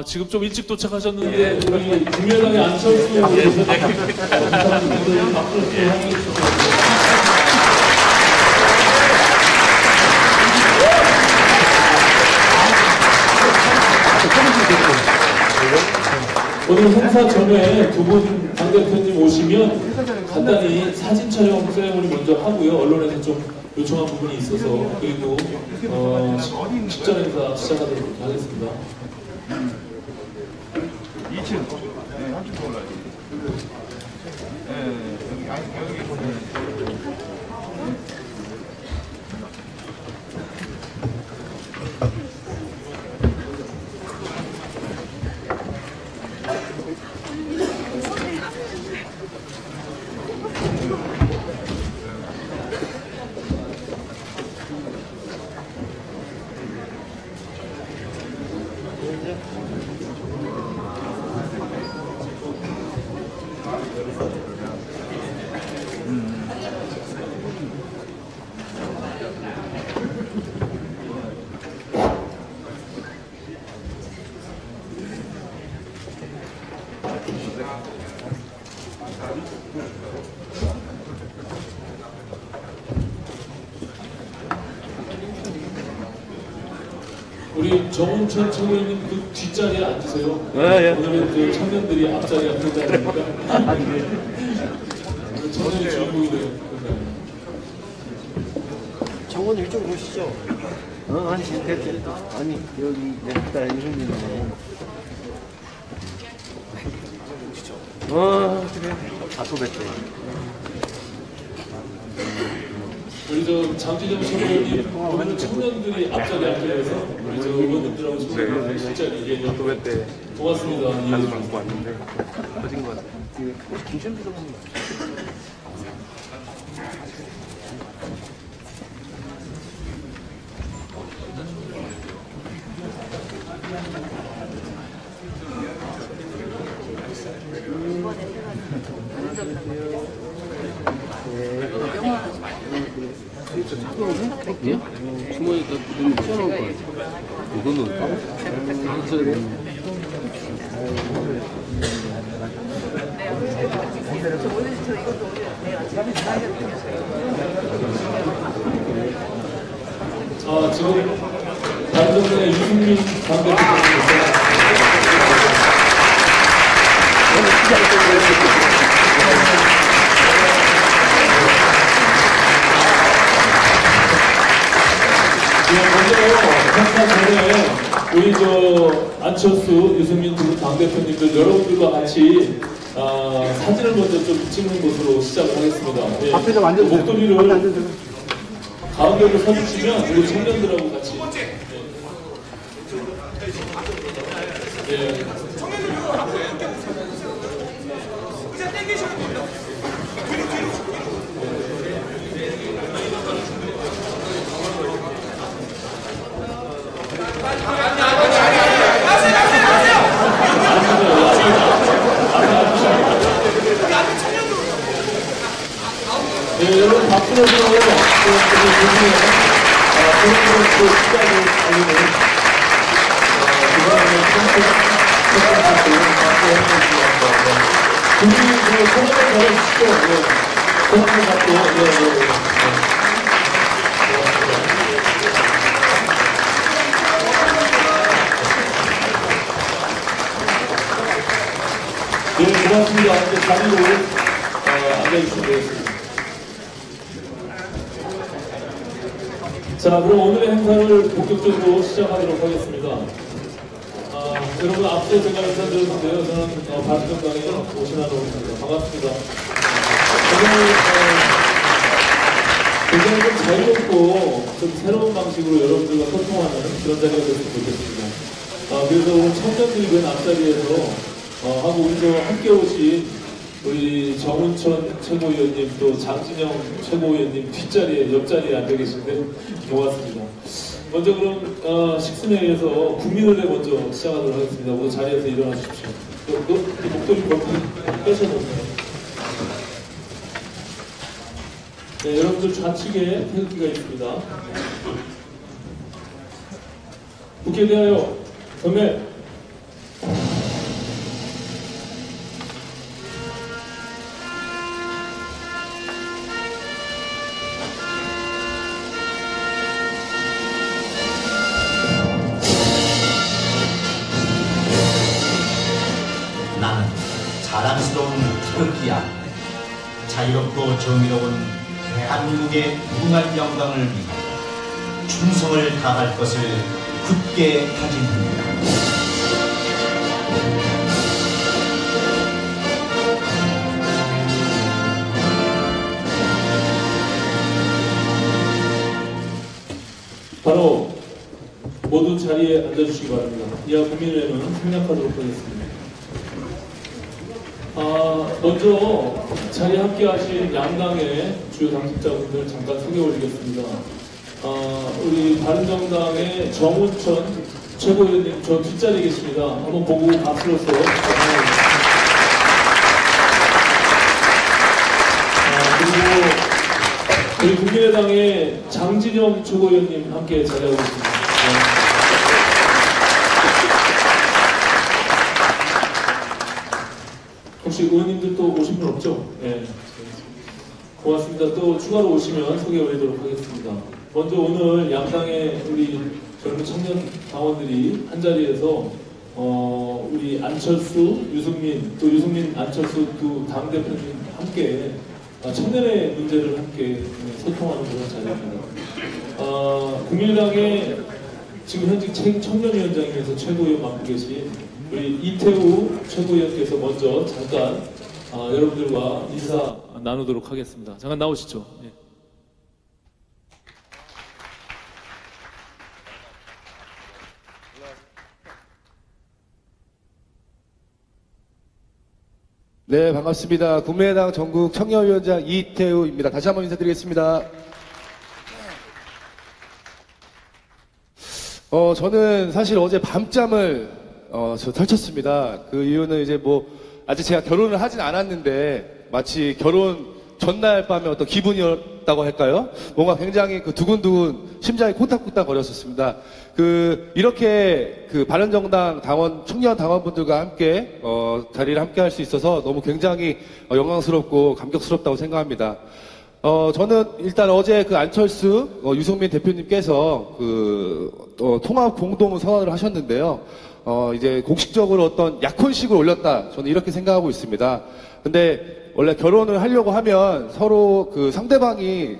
지금 좀 일찍 도착하셨는데 우리 국민의당의 안철수 의원님 박수 좀 함께 해주세요. 오늘 행사 전에 두 분 당대표님 오시면 간단히 사진 촬영 세레모니 먼저 하고요. 언론에서 좀 요청한 부분이 있어서 그리고 직전 행사 시작하도록 하겠습니다. 2층. 네, 한층 더 올라야지. 여기 보세요. 우리 정운천 청년님 그 뒷자리에 앉으세요. 예. 오늘은 그 청년들이 앞자리에 앉는다 보니까 청년이 주인공이 돼요. 정원 이쪽으로 오시죠. 아니, 됐다. 아니, 여기 냈다, 이름이네. 그래. 다소 뵀대. 우리 저 장지정 청년님 오늘은 청년들이 앞자리에 앉아서 우리 저 의원님들하고 청년들이 뒷자리에 다소 뵀대. 고맙습니다. 나도 갖고 왔는데. 터진 것 같아. 김천비도 하는 거 같아. 주머니가 너무 튀어나올 것 같아. 이거 넣을까? 지금 반정의 유승민 당대표님께서 행사 전에 우리 저 안철수, 유승민 두 당대표님들 여러분들과 같이 사진을 먼저 좀 찍는 것으로 시작을 하겠습니다. 네. 앞에 좀 앉아주세요. 목도리를 앞에 앉아주세요. 가운데로 서주시면 우리 청년들하고 같이 네. 네, 여러분 박수로 시작을 알리는 국민이 소문을 잘해주시죠. 소문을 받고 네, 고맙습니다. 이제 자리로 앉아주시면 되겠습니다. 자, 그럼 오늘의 행사를 본격적으로 시작하도록 하겠습니다. 여러분 앞서 제가 인사드렸는데요. 저는 바른정당의 오신환 의원입니다. 반갑습니다. 오늘 굉장히 좀 자유롭고 좀 새로운 방식으로 여러분들과 소통하는 그런 자리가 됐으면 좋겠습니다. 그래서 오늘 청년들이 맨 앞자리에서 하고 우리 저 함께 오신 우리 정운천 최고위원님 또 장진영 최고위원님 뒷자리에 옆자리에 앉아 계신데 고맙습니다. 먼저 그럼 식순에 의해서 국민의례 먼저 시작하도록 하겠습니다. 모두 자리에서 일어나 주십시오. 목도리 빼셔놓으세요. 네, 여러분들 좌측에 태극기가 있습니다. 국회에 대하여 경례. 자랑스러운 태극기야 자유롭고 정의로운 대한민국의 무궁한 영광을 위해 충성을 다할 것을 굳게 다짐합니다. 바로 모두 자리에 앉아주시기 바랍니다. 이하 국민회는 생략하도록 하겠습니다. 먼저 자리에 함께 하신 양당의 주요 당직자분들 잠깐 소개 올리겠습니다. 우리 바른정당의 정운천 최고위원님 저 뒷자리에 계십니다. 한번 보고 박수로서 그리고 우리 국민의당의 장진영 최고위원님 함께 자리하고 있습니다. 혹시 의원님들 또 오신 분 없죠? 네. 고맙습니다. 또 추가로 오시면 소개 올리도록 하겠습니다. 먼저 오늘 양당의 우리 젊은 청년 당원들이 한자리에서 우리 안철수, 유승민, 또 유승민, 안철수 두 당대표님 함께 청년의 문제를 함께 소통하는 그런 자리입니다. 국민의당의 지금 현직 청년위원장님에서 최고위원 맡고 계신 우리 이태우 최고위원께서 먼저 잠깐 여러분들과 인사 나누도록 하겠습니다. 잠깐 나오시죠. 예. 네, 반갑습니다. 국민의당 전국 청년위원장 이태우입니다. 다시 한번 인사드리겠습니다. 저는 사실 어제 밤잠을 설쳤습니다. 그 이유는 이제 아직 제가 결혼을 하진 않았는데 마치 결혼 전날 밤에 어떤 기분이었다고 할까요? 뭔가 굉장히 두근두근 심장이 콩닥콩닥 거렸었습니다. 이렇게 바른정당 당원, 청년 당원분들과 함께, 자리를 함께 할 수 있어서 너무 굉장히 영광스럽고 감격스럽다고 생각합니다. 저는 일단 어제 안철수, 유승민 대표님께서 통합 공동 선언을 하셨는데요. 이제 공식적으로 어떤 약혼식을 올렸다. 저는 이렇게 생각하고 있습니다. 근데 원래 결혼을 하려고 하면 서로 상대방의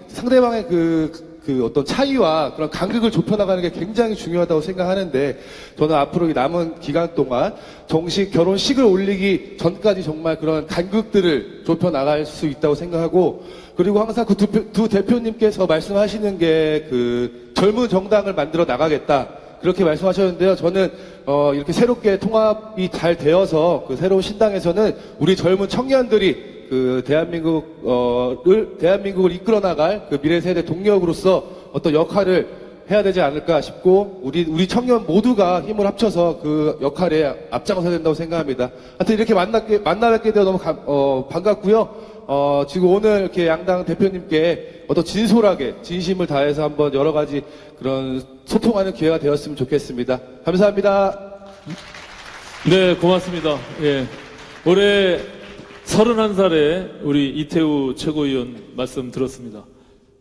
어떤 차이와 그런 간극을 좁혀나가는 게 굉장히 중요하다고 생각하는데 저는 앞으로 이 남은 기간 동안 정식 결혼식을 올리기 전까지 정말 그런 간극들을 좁혀나갈 수 있다고 생각하고 그리고 항상 두 대표님께서 말씀하시는 게 젊은 정당을 만들어 나가겠다. 그렇게 말씀하셨는데요. 저는 이렇게 새롭게 통합이 잘 되어서 새로운 신당에서는 우리 젊은 청년들이 대한민국을 이끌어 나갈 미래 세대 동력으로서 어떤 역할을 해야 되지 않을까 싶고 우리 청년 모두가 힘을 합쳐서 그 역할에 앞장서야 된다고 생각합니다. 하여튼 이렇게 만나 뵙게 되어 너무 반갑고요. 지금 오늘 이렇게 양당 대표님께 어떤 진솔하게 진심을 다해서 한번 여러 가지 그런 소통하는 기회가 되었으면 좋겠습니다. 감사합니다. 네, 고맙습니다. 예. 올해 31살에 우리 이태우 최고위원 말씀 들었습니다.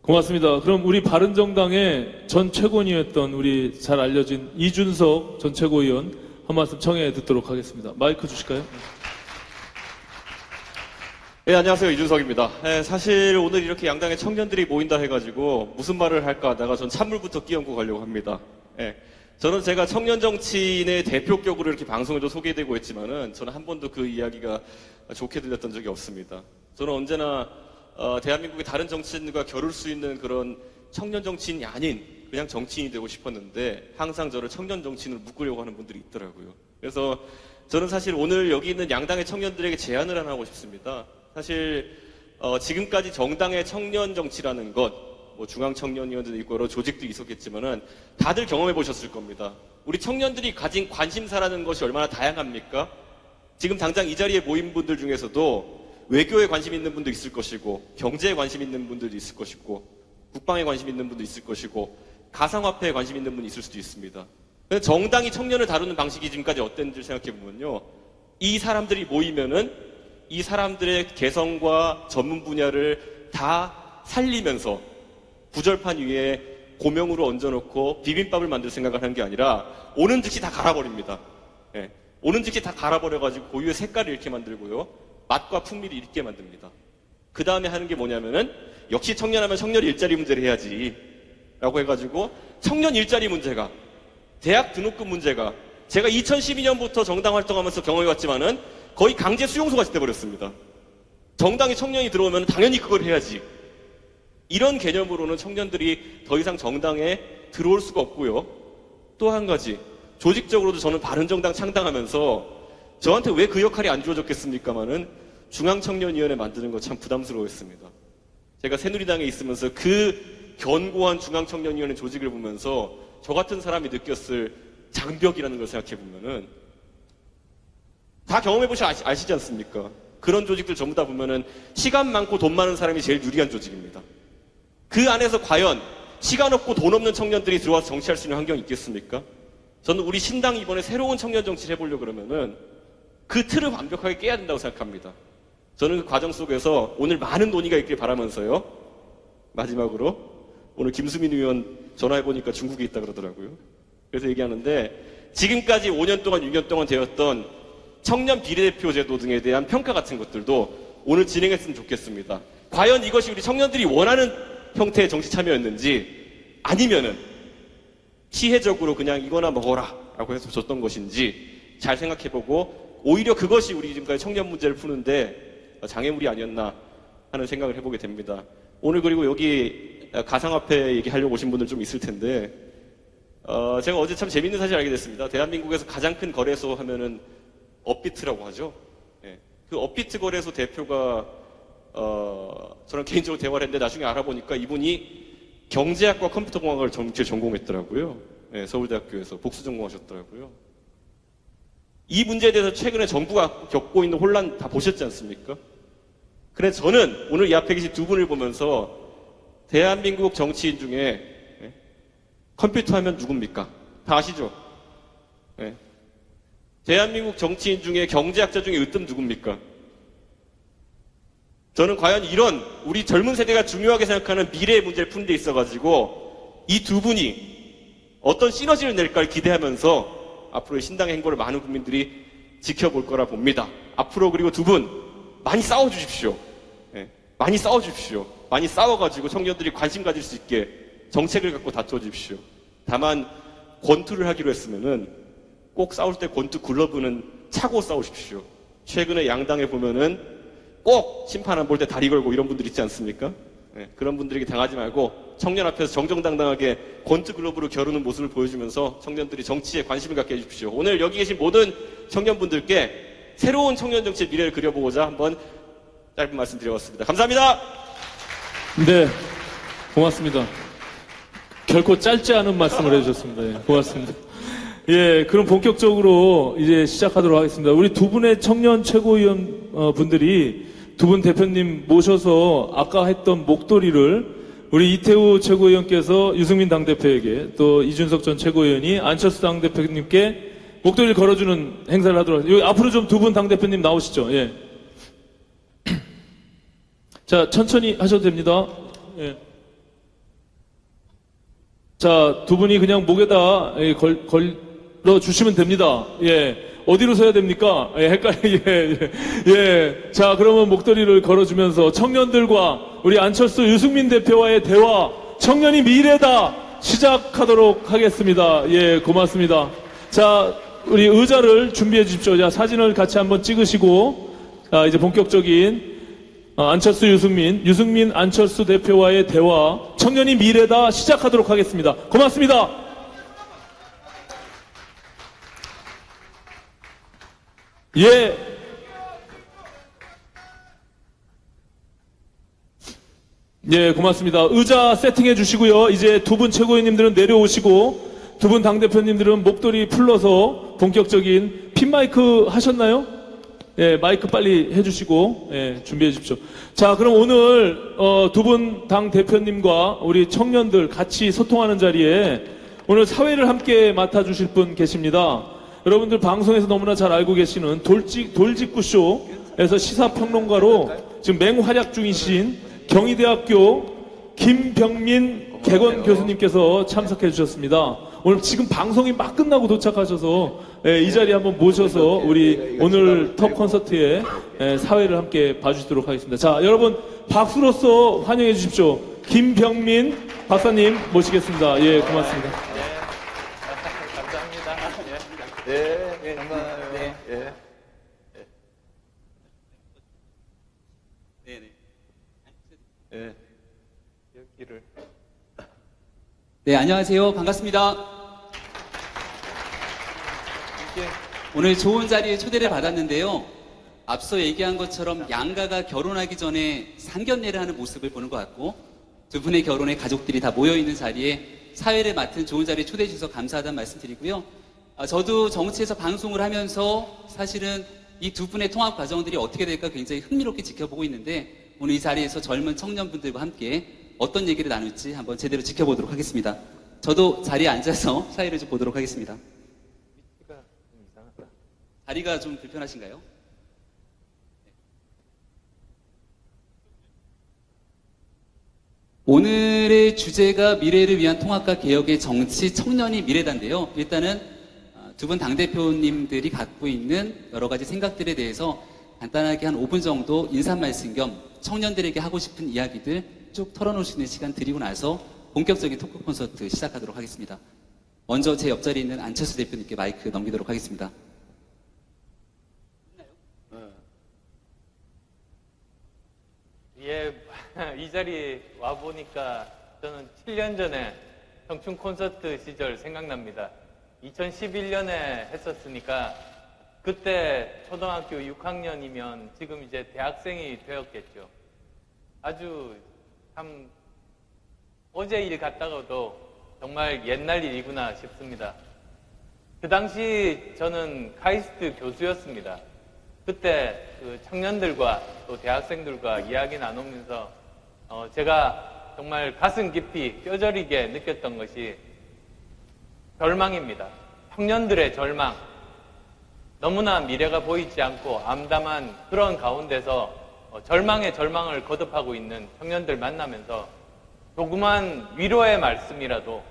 고맙습니다. 그럼 우리 바른정당의 전 최고위원이었던 우리 잘 알려진 이준석 전 최고위원 한 말씀 청해 듣도록 하겠습니다. 마이크 주실까요? 네, 안녕하세요. 이준석입니다. 네, 사실 오늘 이렇게 양당의 청년들이 모인다 해가지고 무슨 말을 할까 하다가 전 찬물부터 끼얹고 가려고 합니다. 네, 저는 제가 청년 정치인의 대표격으로 이렇게 방송에도 소개되고 있지만은 저는 한 번도 그 이야기가 좋게 들렸던 적이 없습니다. 저는 언제나 대한민국의 다른 정치인과 겨룰 수 있는 그런 청년 정치인이 아닌 그냥 정치인이 되고 싶었는데 항상 저를 청년 정치인으로 묶으려고 하는 분들이 있더라고요. 그래서 저는 사실 오늘 여기 있는 양당의 청년들에게 제안을 하나 하고 싶습니다. 사실 지금까지 정당의 청년 정치라는 것, 중앙청년위원회도 있고 여러 조직도 있었겠지만은 다들 경험해 보셨을 겁니다. 우리 청년들이 가진 관심사라는 것이 얼마나 다양합니까? 지금 당장 이 자리에 모인 분들 중에서도 외교에 관심 있는 분도 있을 것이고 경제에 관심 있는 분들도 있을 것이고 국방에 관심 있는 분도 있을 것이고 가상화폐에 관심 있는 분이 있을 수도 있습니다. 정당이 청년을 다루는 방식이 지금까지 어땠는지 생각해 보면요, 이 사람들이 모이면은 이 사람들의 개성과 전문 분야를 다 살리면서 구절판 위에 고명으로 얹어놓고 비빔밥을 만들 생각을 하는 게 아니라 오는 즉시 다 갈아버립니다. 예, 오는 즉시 다 갈아버려가지고 고유의 색깔을 이렇게 만들고요, 맛과 풍미를 잃게 만듭니다. 그 다음에 하는 게 뭐냐면은 역시 청년하면 청년 일자리 문제를 해야지 라고 해가지고 청년 일자리 문제가, 대학 등록금 문제가 제가 2012년부터 정당 활동하면서 경험해왔지만은 거의 강제 수용소가 돼버렸습니다. 정당에 청년이 들어오면 당연히 그걸 해야지. 이런 개념으로는 청년들이 더 이상 정당에 들어올 수가 없고요. 또 한 가지, 조직적으로도 저는 바른정당 창당하면서 저한테 왜 그 역할이 안 주어졌겠습니까마는 중앙청년위원회 만드는 거 참 부담스러웠습니다. 제가 새누리당에 있으면서 그 견고한 중앙청년위원회 조직을 보면서 저 같은 사람이 느꼈을 장벽이라는 걸 생각해 보면은 다 경험해보셔 아시지 않습니까? 그런 조직들 전부 다 보면은 시간 많고 돈 많은 사람이 제일 유리한 조직입니다. 그 안에서 과연 시간 없고 돈 없는 청년들이 들어와서 정치할 수 있는 환경이 있겠습니까? 저는 우리 신당이 이번에 새로운 청년 정치를 해보려고 그러면은 그 틀을 완벽하게 깨야 된다고 생각합니다. 저는 그 과정 속에서 오늘 많은 논의가 있길 바라면서요. 마지막으로 오늘 김수민 의원 전화해보니까 중국에 있다 그러더라고요. 그래서 얘기하는데 지금까지 5년 동안 6년 동안 되었던 청년 비례대표 제도 등에 대한 평가 같은 것들도 오늘 진행했으면 좋겠습니다. 과연 이것이 우리 청년들이 원하는 형태의 정치 참여였는지 아니면은 시혜적으로 그냥 이거나 먹어라 라고 해서 줬던 것인지 잘 생각해보고 오히려 그것이 우리 지금까지 청년 문제를 푸는데 장애물이 아니었나 하는 생각을 해보게 됩니다. 오늘 그리고 여기 가상화폐 얘기하려고 오신 분들 좀 있을 텐데 제가 어제 참 재밌는 사실 알게 됐습니다. 대한민국에서 가장 큰 거래소 하면은 업비트라고 하죠. 예. 그 업비트 거래소 대표가 저랑 개인적으로 대화를 했는데 나중에 알아보니까 이분이 경제학과 컴퓨터공학을 전공했더라고요. 예, 서울대학교에서 복수 전공하셨더라고요. 이 문제에 대해서 최근에 정부가 겪고 있는 혼란 다 보셨지 않습니까? 그래서 저는 오늘 이 앞에 계신 두 분을 보면서 대한민국 정치인 중에 컴퓨터 하면 누굽니까? 다 아시죠? 네. 대한민국 정치인 중에 경제학자 중에 으뜸 누굽니까? 저는 과연 이런 우리 젊은 세대가 중요하게 생각하는 미래의 문제를 푸는 데 있어가지고 이 두 분이 어떤 시너지를 낼까를 기대하면서 앞으로의 신당의 행보를 많은 국민들이 지켜볼 거라 봅니다. 앞으로 그리고 두 분 많이 싸워주십시오. 네. 많이 싸워주십시오. 많이 싸워가지고 청년들이 관심 가질 수 있게 정책을 갖고 다투어주십시오. 다만 권투를 하기로 했으면은 꼭 싸울 때 권투 글러브는 차고 싸우십시오. 최근에 양당에 보면은 꼭 심판 안 볼 때 다리 걸고 이런 분들 있지 않습니까? 네, 그런 분들에게 당하지 말고 청년 앞에서 정정당당하게 권투 글러브로 겨루는 모습을 보여주면서 청년들이 정치에 관심을 갖게 해주십시오. 오늘 여기 계신 모든 청년분들께 새로운 청년 정치의 미래를 그려보고자 한번 짧은 말씀 드려봤습니다. 감사합니다. 네, 고맙습니다. 결코 짧지 않은 말씀을 해주셨습니다. 예, 고맙습니다. 예, 그럼 본격적으로 이제 시작하도록 하겠습니다. 우리 두 분의 청년 최고위원 분들이 두 분 대표님 모셔서 아까 했던 목도리를 우리 이태우 최고위원께서 유승민 당대표에게 또 이준석 전 최고위원이 안철수 당대표님께 목도리를 걸어주는 행사를 하도록 하겠습니다. 여기 앞으로 좀 두 분 당대표님 나오시죠. 예. 자, 천천히 하셔도 됩니다. 예. 자, 두 분이 그냥 목에다 걸어 주시면 됩니다. 예. 어디로 서야 됩니까? 예, 예. 자, 그러면 목도리를 걸어주면서 청년들과 우리 안철수 유승민 대표와의 대화, 청년이 미래다, 시작하도록 하겠습니다. 예, 고맙습니다. 자, 우리 의자를 준비해 주십시오. 자, 사진을 같이 한번 찍으시고, 자, 이제 본격적인 안철수 유승민 안철수 대표와의 대화, 청년이 미래다, 시작하도록 하겠습니다. 고맙습니다. 예. 예, 고맙습니다. 의자 세팅해 주시고요. 이제 두 분 최고위원님들은 내려오시고, 두 분 당대표님들은 목도리 풀러서 본격적인 핀마이크 하셨나요? 예, 마이크 빨리 해주시고, 예, 준비해 주십시오. 자, 그럼 오늘, 두 분 당대표님과 우리 청년들 같이 소통하는 자리에 오늘 사회를 함께 맡아주실 분 계십니다. 여러분들 방송에서 너무나 잘 알고 계시는 돌직구쇼에서 시사평론가로 지금 맹활약 중이신 경희대학교 김병민 개건 교수님께서 참석해 주셨습니다. 오늘 지금 방송이 막 끝나고 도착하셔서 예, 이 자리에 한번 모셔서 우리 오늘 톱 콘서트에 예, 사회를 함께 봐주시도록 하겠습니다. 자, 여러분 박수로서 환영해 주십시오. 김병민 박사님 모시겠습니다. 예, 고맙습니다. 네, 고마워요. 예. 예. 여기를. 네, 안녕하세요. 반갑습니다. 오늘 좋은 자리에 초대를 받았는데요. 앞서 얘기한 것처럼 양가가 결혼하기 전에 상견례를 하는 모습을 보는 것 같고, 두 분의 결혼에 가족들이 다 모여있는 자리에 사회를 맡은 좋은 자리에 초대해 주셔서 감사하다는 말씀 드리고요. 저도 정치에서 방송을 하면서 사실은 이 두 분의 통합 과정들이 어떻게 될까 굉장히 흥미롭게 지켜보고 있는데, 오늘 이 자리에서 젊은 청년분들과 함께 어떤 얘기를 나눌지 한번 제대로 지켜보도록 하겠습니다. 저도 자리에 앉아서 사회를 좀 보도록 하겠습니다. 자리가 좀 불편하신가요? 오늘의 주제가 미래를 위한 통합과 개혁의 정치 청년이 미래단인데요. 일단은 두 분 당대표님들이 갖고 있는 여러 가지 생각들에 대해서 간단하게 한 5분 정도 인사 말씀 겸 청년들에게 하고 싶은 이야기들 쭉 털어놓을 수 있는 시간 드리고 나서 본격적인 토크 콘서트 시작하도록 하겠습니다. 먼저 제 옆자리에 있는 안철수 대표님께 마이크 넘기도록 하겠습니다. 예, 이 자리에 와보니까 저는 7년 전에 청춘 콘서트 시절 생각납니다. 2011년에 했었으니까 그때 초등학교 6학년이면 지금 이제 대학생이 되었겠죠. 아주 참 어제 일 같다가도 정말 옛날 일이구나 싶습니다. 그 당시 저는 카이스트 교수였습니다. 그때 그 청년들과 또 대학생들과 이야기 나누면서 제가 정말 가슴 깊이 뼈저리게 느꼈던 것이 절망입니다. 청년들의 절망. 너무나 미래가 보이지 않고 암담한 그런 가운데서 절망의 절망을 거듭하고 있는 청년들 만나면서 조그만 위로의 말씀이라도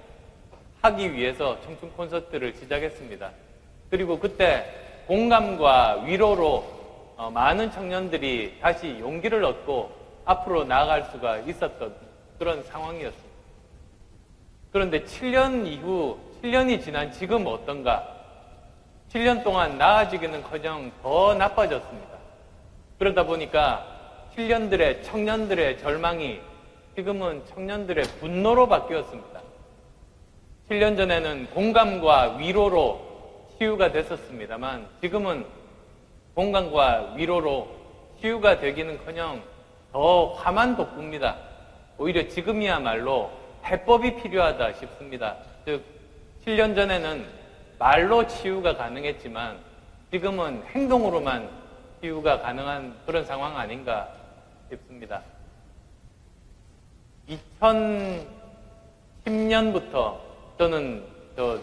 하기 위해서 청춘 콘서트를 시작했습니다. 그리고 그때 공감과 위로로 많은 청년들이 다시 용기를 얻고 앞으로 나아갈 수가 있었던 그런 상황이었습니다. 그런데 7년이 지난 지금 어떤가? 7년 동안 나아지기는커녕 더 나빠졌습니다. 그러다 보니까 7년들의 청년들의 절망이 지금은 청년들의 분노로 바뀌었습니다. 7년 전에는 공감과 위로로 치유가 됐었습니다만 지금은 공감과 위로로 치유가 되기는커녕 더 화만 돋굽니다. 오히려 지금이야말로 해법이 필요하다 싶습니다. 즉 7년 전에는 말로 치유가 가능했지만 지금은 행동으로만 치유가 가능한 그런 상황 아닌가 싶습니다. 2010년부터 저는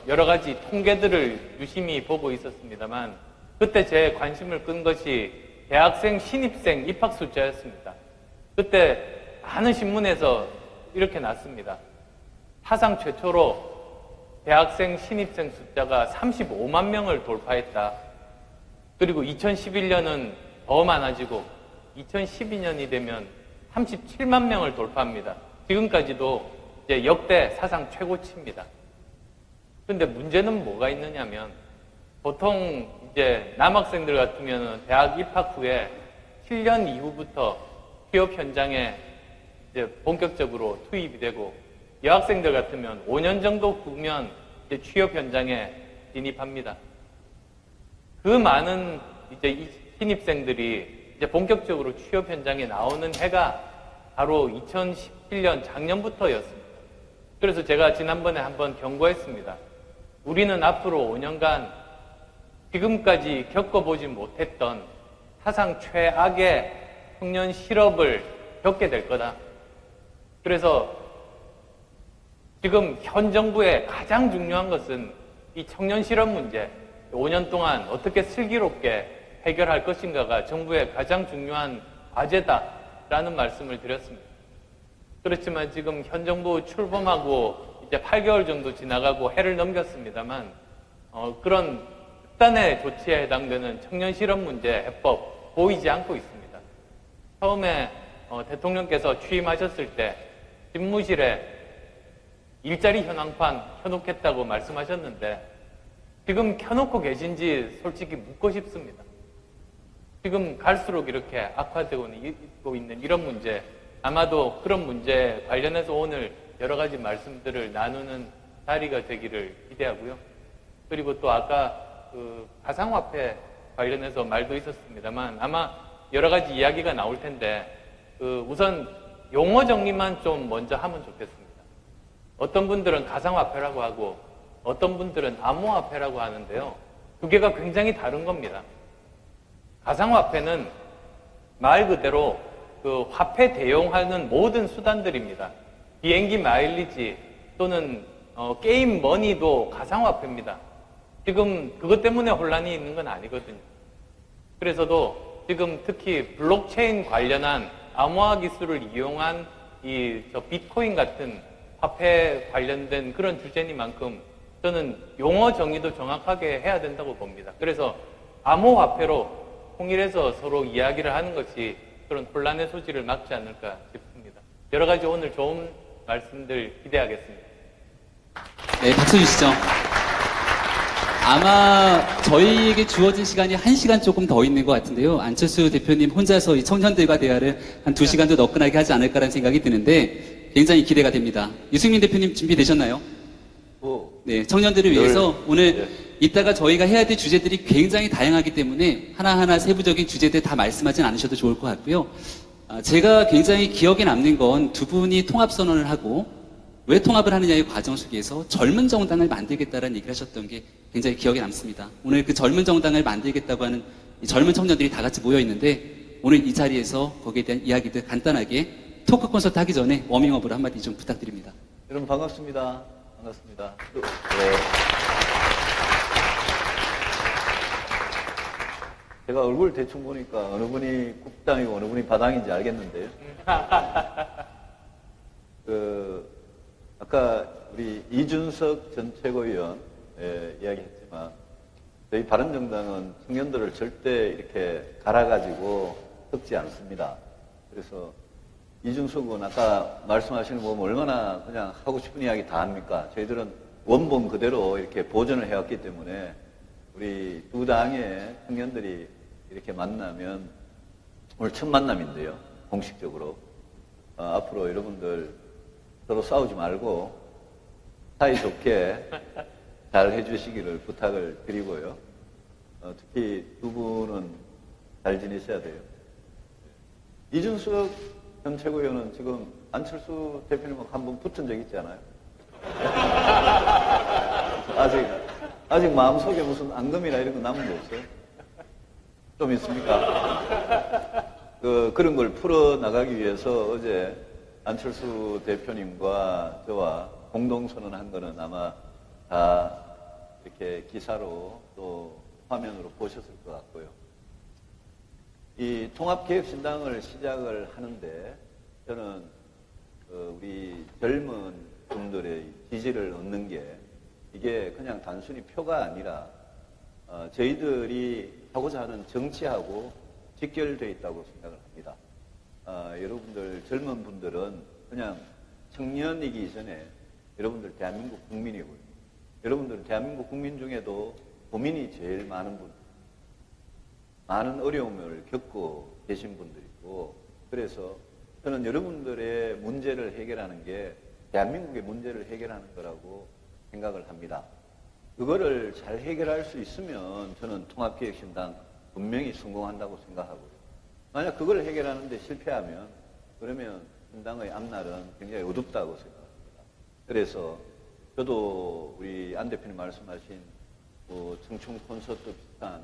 여러 가지 통계들을 유심히 보고 있었습니다만 그때 제 관심을 끈 것이 대학생 신입생 입학 숫자였습니다. 그때 많은 신문에서 이렇게 났습니다. 사상 최초로 대학생 신입생 숫자가 35만 명을 돌파했다. 그리고 2011년은 더 많아지고 2012년이 되면 37만 명을 돌파합니다. 지금까지도 이제 역대 사상 최고치입니다. 그런데 문제는 뭐가 있느냐면 보통 이제 남학생들 같으면 대학 입학 후에 7년 이후부터 취업 현장에 이제 본격적으로 투입이 되고 여학생들 같으면 5년 정도 후면 이제 취업 현장에 진입합니다. 그 많은 이제 신입생들이 이제 본격적으로 취업 현장에 나오는 해가 바로 2017년 작년부터였습니다. 그래서 제가 지난번에 한번 경고했습니다. 우리는 앞으로 5년간 지금까지 겪어보지 못했던 사상 최악의 청년 실업을 겪게 될 거다. 그래서 지금 현 정부의 가장 중요한 것은 이 청년 실업 문제, 5년 동안 어떻게 슬기롭게 해결할 것인가가 정부의 가장 중요한 과제다라는 말씀을 드렸습니다. 그렇지만 지금 현 정부 출범하고 이제 8개월 정도 지나가고 해를 넘겼습니다만 그런 극단의 조치에 해당되는 청년 실업 문제 해법 보이지 않고 있습니다. 처음에 대통령께서 취임하셨을 때 집무실에 일자리 현황판 켜놓겠다고 말씀하셨는데 지금 켜놓고 계신지 솔직히 묻고 싶습니다. 지금 갈수록 이렇게 악화되고 있는 이런 문제, 아마도 그런 문제 관련해서 오늘 여러 가지 말씀들을 나누는 자리가 되기를 기대하고요. 그리고 또 아까 그 가상화폐 관련해서 말도 있었습니다만 아마 여러 가지 이야기가 나올 텐데 우선 용어 정리만 좀 먼저 하면 좋겠습니다. 어떤 분들은 가상화폐라고 하고 어떤 분들은 암호화폐라고 하는데요. 두 개가 굉장히 다른 겁니다. 가상화폐는 말 그대로 그 화폐 대용하는 모든 수단들입니다. 비행기 마일리지 또는 게임 머니도 가상화폐입니다. 지금 그것 때문에 혼란이 있는 건 아니거든요. 그래서도 지금 특히 블록체인 관련한 암호화 기술을 이용한 저 비트코인 같은 화폐 관련된 그런 주제니만큼 저는 용어 정의도 정확하게 해야 된다고 봅니다. 그래서 암호화폐로 통일해서 서로 이야기를 하는 것이 그런 혼란의 소지를 막지 않을까 싶습니다. 여러 가지 오늘 좋은 말씀들 기대하겠습니다. 네, 박수 주시죠. 아마 저희에게 주어진 시간이 1시간 조금 더 있는 것 같은데요. 안철수 대표님 혼자서 이 청년들과 대화를 한 2시간도 너끈하게 하지 않을까라는 생각이 드는데 굉장히 기대가 됩니다. 유승민 대표님 준비되셨나요? 네, 청년들을 위해서 오늘 이따가 저희가 해야 될 주제들이 굉장히 다양하기 때문에 하나하나 세부적인 주제들 다 말씀하진 않으셔도 좋을 것 같고요. 제가 굉장히 기억에 남는 건 두 분이 통합선언을 하고 왜 통합을 하느냐의 과정 속에서 젊은 정당을 만들겠다는 얘기를 하셨던 게 굉장히 기억에 남습니다. 오늘 그 젊은 정당을 만들겠다고 하는 이 젊은 청년들이 다 같이 모여 있는데 오늘 이 자리에서 거기에 대한 이야기들 간단하게 토크 콘서트 하기 전에 워밍업으로 한마디 좀 부탁드립니다. 여러분 반갑습니다. 반갑습니다. 네. 제가 얼굴 대충 보니까 어느 분이 국당이고 어느 분이 바당인지 알겠는데요. 아까 우리 이준석 전 최고위원 이야기했지만 저희 바른정당은 청년들을 절대 이렇게 갈아가지고 섞지 않습니다. 그래서 이준석은 아까 말씀하시는 거 보면 얼마나 그냥 하고 싶은 이야기 다 합니까? 저희들은 원본 그대로 이렇게 보존을 해왔기 때문에 우리 두 당의 청년들이 이렇게 만나면 오늘 첫 만남인데요. 공식적으로. 앞으로 여러분들 서로 싸우지 말고 사이좋게 잘 해주시기를 부탁을 드리고요. 특히 두 분은 잘 지내셔야 돼요. 이준석 전 최고위원은 지금 안철수 대표님하고 한번 붙은 적 있지 않아요? 아직 마음속에 무슨 앙금이나 이런 거 남은 게 없어요? 좀 있습니까? 그런 걸 풀어나가기 위해서 어제 안철수 대표님과 저와 공동선언한 거는 아마 다 이렇게 기사로 또 화면으로 보셨을 것 같고요. 이 통합개혁신당을 시작을 하는데 저는 우리 젊은 분들의 지지를 얻는 게 이게 그냥 단순히 표가 아니라 저희들이 하고자 하는 정치하고 직결되어 있다고 생각을 합니다. 여러분들 젊은 분들은 그냥 청년이기 전에 여러분들 대한민국 국민이고요. 여러분들 대한민국 국민 중에도 고민이 제일 많은 분, 많은 어려움을 겪고 계신 분들이고, 그래서 저는 여러분들의 문제를 해결하는 게 대한민국의 문제를 해결하는 거라고 생각을 합니다. 그거를 잘 해결할 수 있으면 저는 통합개혁신당 분명히 성공한다고 생각하고요. 만약 그걸 해결하는데 실패하면 그러면 신당의 앞날은 굉장히 어둡다고 생각합니다. 그래서 저도 우리 안 대표님 말씀하신 청춘 콘서트 비슷한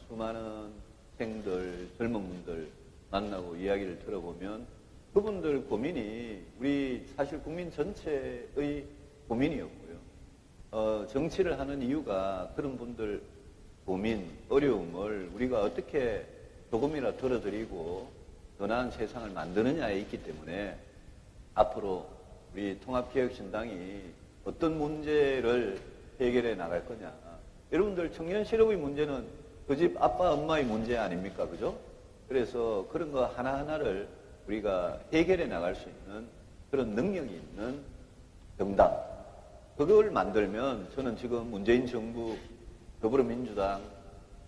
수많은 생들, 젊은 분들 만나고 이야기를 들어보면 그분들 고민이 우리 사실 국민 전체의 고민이었고요. 정치를 하는 이유가 그런 분들 고민, 어려움을 우리가 어떻게 조금이라도 덜어드리고 더 나은 세상을 만드느냐에 있기 때문에 앞으로 우리 통합개혁신당이 어떤 문제를 해결해 나갈 거냐. 여러분들 청년 실업의 문제는 그 집 아빠 엄마의 문제 아닙니까? 그죠? 그래서 그런 거 하나하나를 우리가 해결해 나갈 수 있는 그런 능력이 있는 정당, 그걸 만들면 저는 지금 문재인 정부, 더불어민주당,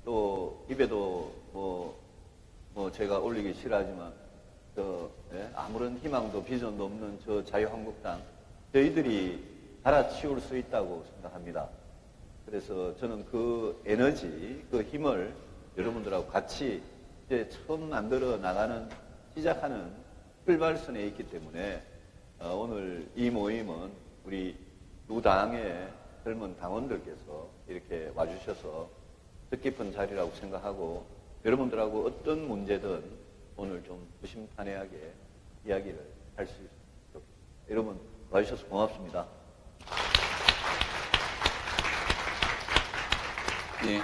또 입에도 뭐 제가 올리기 싫어하지만 아무런 희망도 비전도 없는 저 자유한국당, 저희들이 갈아치울 수 있다고 생각합니다. 그래서 저는 그 에너지, 그 힘을 여러분들하고 같이 이제 처음 만들어 나가는, 시작하는 출발선에 있기 때문에 오늘 이 모임은 우리 두 당의 젊은 당원들께서 이렇게 와주셔서 뜻깊은 자리라고 생각하고, 여러분들하고 어떤 문제든 오늘 좀 무심탄회하게 이야기를 할 수 있습니다. 여러분 와주셔서 고맙습니다. 네.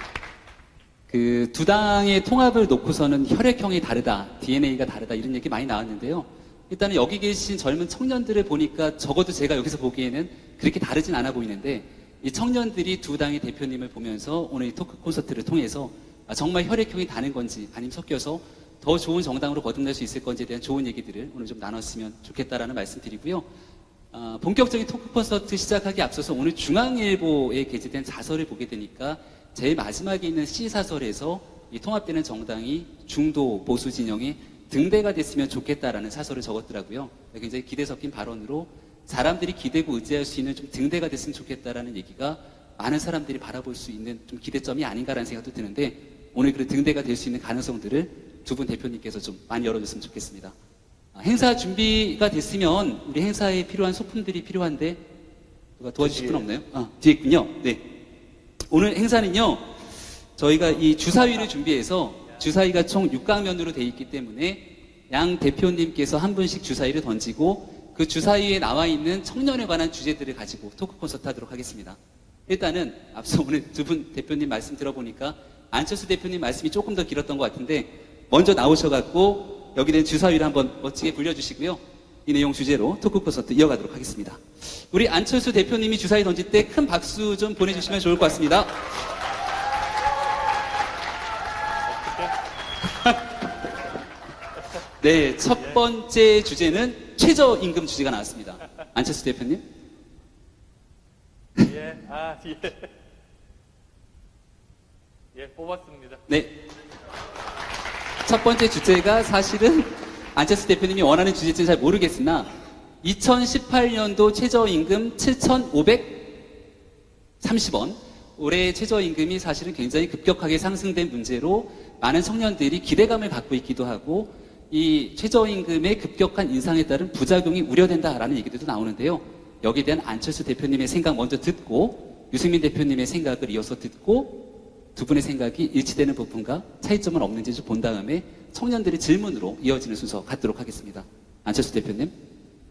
그 두 당의 통합을 놓고서는 혈액형이 다르다, DNA가 다르다 이런 얘기 많이 나왔는데요. 일단은 여기 계신 젊은 청년들을 보니까 적어도 제가 여기서 보기에는 그렇게 다르진 않아 보이는데, 이 청년들이 두 당의 대표님을 보면서 오늘 이 토크 콘서트를 통해서 정말 혈액형이 다른 건지 아니면 섞여서 더 좋은 정당으로 거듭날 수 있을 건지에 대한 좋은 얘기들을 오늘 좀 나눴으면 좋겠다라는 말씀 드리고요. 본격적인 토크 콘서트 시작하기 앞서서 오늘 중앙일보에 게재된 자서를 보게 되니까 제일 마지막에 있는 C사설에서 이 통합되는 정당이 중도 보수 진영의 등대가 됐으면 좋겠다라는 사설을 적었더라고요. 굉장히 기대 섞인 발언으로 사람들이 기대고 의지할 수 있는 좀 등대가 됐으면 좋겠다라는 얘기가 많은 사람들이 바라볼 수 있는 좀 기대점이 아닌가라는 생각도 드는데, 오늘 그 등대가 될 수 있는 가능성들을 두 분 대표님께서 좀 많이 열어줬으면 좋겠습니다. 행사 준비가 됐으면 우리 행사에 필요한 소품들이 필요한데 누가 도와주실 분 없나요? 뒤에 있군요. 네. 오늘 행사는요, 저희가 이 주사위를 준비해서 주사위가 총 6강면으로 되어 있기 때문에 양 대표님께서 한 분씩 주사위를 던지고 그 주사위에 나와 있는 청년에 관한 주제들을 가지고 토크 콘서트 하도록 하겠습니다. 일단은 앞서 오늘 두 분 대표님 말씀 들어보니까 안철수 대표님 말씀이 조금 더 길었던 것 같은데 먼저 나오셔갖고 여기 된 주사위를 한번 멋지게 불려주시고요. 이 내용 주제로 토크 콘서트 이어가도록 하겠습니다. 우리 안철수 대표님이 주사위 던질 때 큰 박수 좀 보내주시면 좋을 것 같습니다. 네, 첫 번째 주제는 최저임금 주제가 나왔습니다. 안철수 대표님. 예, 예, 뽑았습니다. 네. 첫 번째 주제가 사실은 안철수 대표님이 원하는 주제인지는 잘 모르겠으나 2018년도 최저임금 7,530원, 올해 최저임금이 사실은 굉장히 급격하게 상승된 문제로 많은 청년들이 기대감을 갖고 있기도 하고, 이 최저임금의 급격한 인상에 따른 부작용이 우려된다라는 얘기들도 나오는데요. 여기에 대한 안철수 대표님의 생각 먼저 듣고 유승민 대표님의 생각을 이어서 듣고 두 분의 생각이 일치되는 부분과 차이점은 없는지 좀 본 다음에 청년들의 질문으로 이어지는 순서 갖도록 하겠습니다. 안철수 대표님,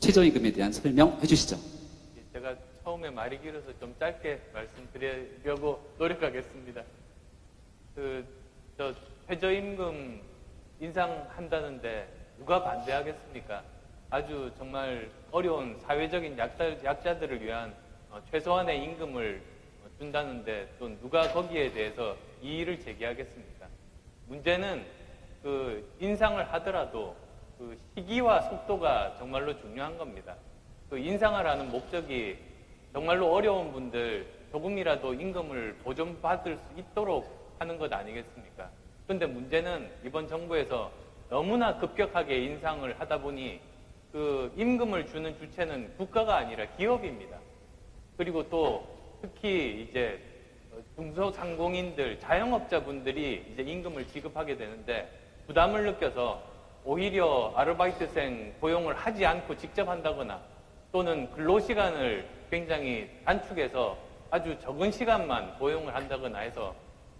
최저임금에 대한 설명해 주시죠. 제가 처음에 말이 길어서 좀 짧게 말씀드리려고 노력하겠습니다. 저 최저임금 인상한다는데 누가 반대하겠습니까? 아주 정말 어려운 사회적인 약자들을 위한 최소한의 임금을 준다는데 또 누가 거기에 대해서 이의를 제기하겠습니까? 문제는 그 인상을 하더라도 그 시기와 속도가 정말로 중요한 겁니다. 그 인상하라는 목적이 정말로 어려운 분들 조금이라도 임금을 보존받을 수 있도록 하는 것 아니겠습니까? 그런데 문제는 이번 정부에서 너무나 급격하게 인상을 하다 보니 그 임금을 주는 주체는 국가가 아니라 기업입니다. 그리고 또 특히 이제 중소상공인들, 자영업자분들이 이제 임금을 지급하게 되는데 부담을 느껴서 오히려 아르바이트생 고용을 하지 않고 직접 한다거나 또는 근로시간을 굉장히 단축해서 아주 적은 시간만 고용을 한다거나 해서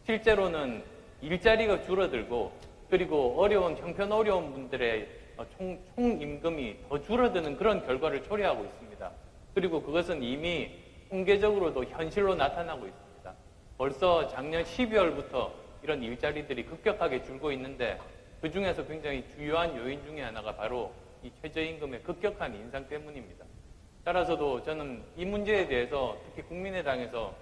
실제로는 일자리가 줄어들고 그리고 형편 어려운 분들의 총 임금이 더 줄어드는 그런 결과를 초래하고 있습니다. 그리고 그것은 이미 통계적으로도 현실로 나타나고 있습니다. 벌써 작년 12월부터 이런 일자리들이 급격하게 줄고 있는데 그 중에서 굉장히 주요한 요인 중에 하나가 바로 이 최저임금의 급격한 인상 때문입니다. 따라서도 저는 이 문제에 대해서 특히 국민의당에서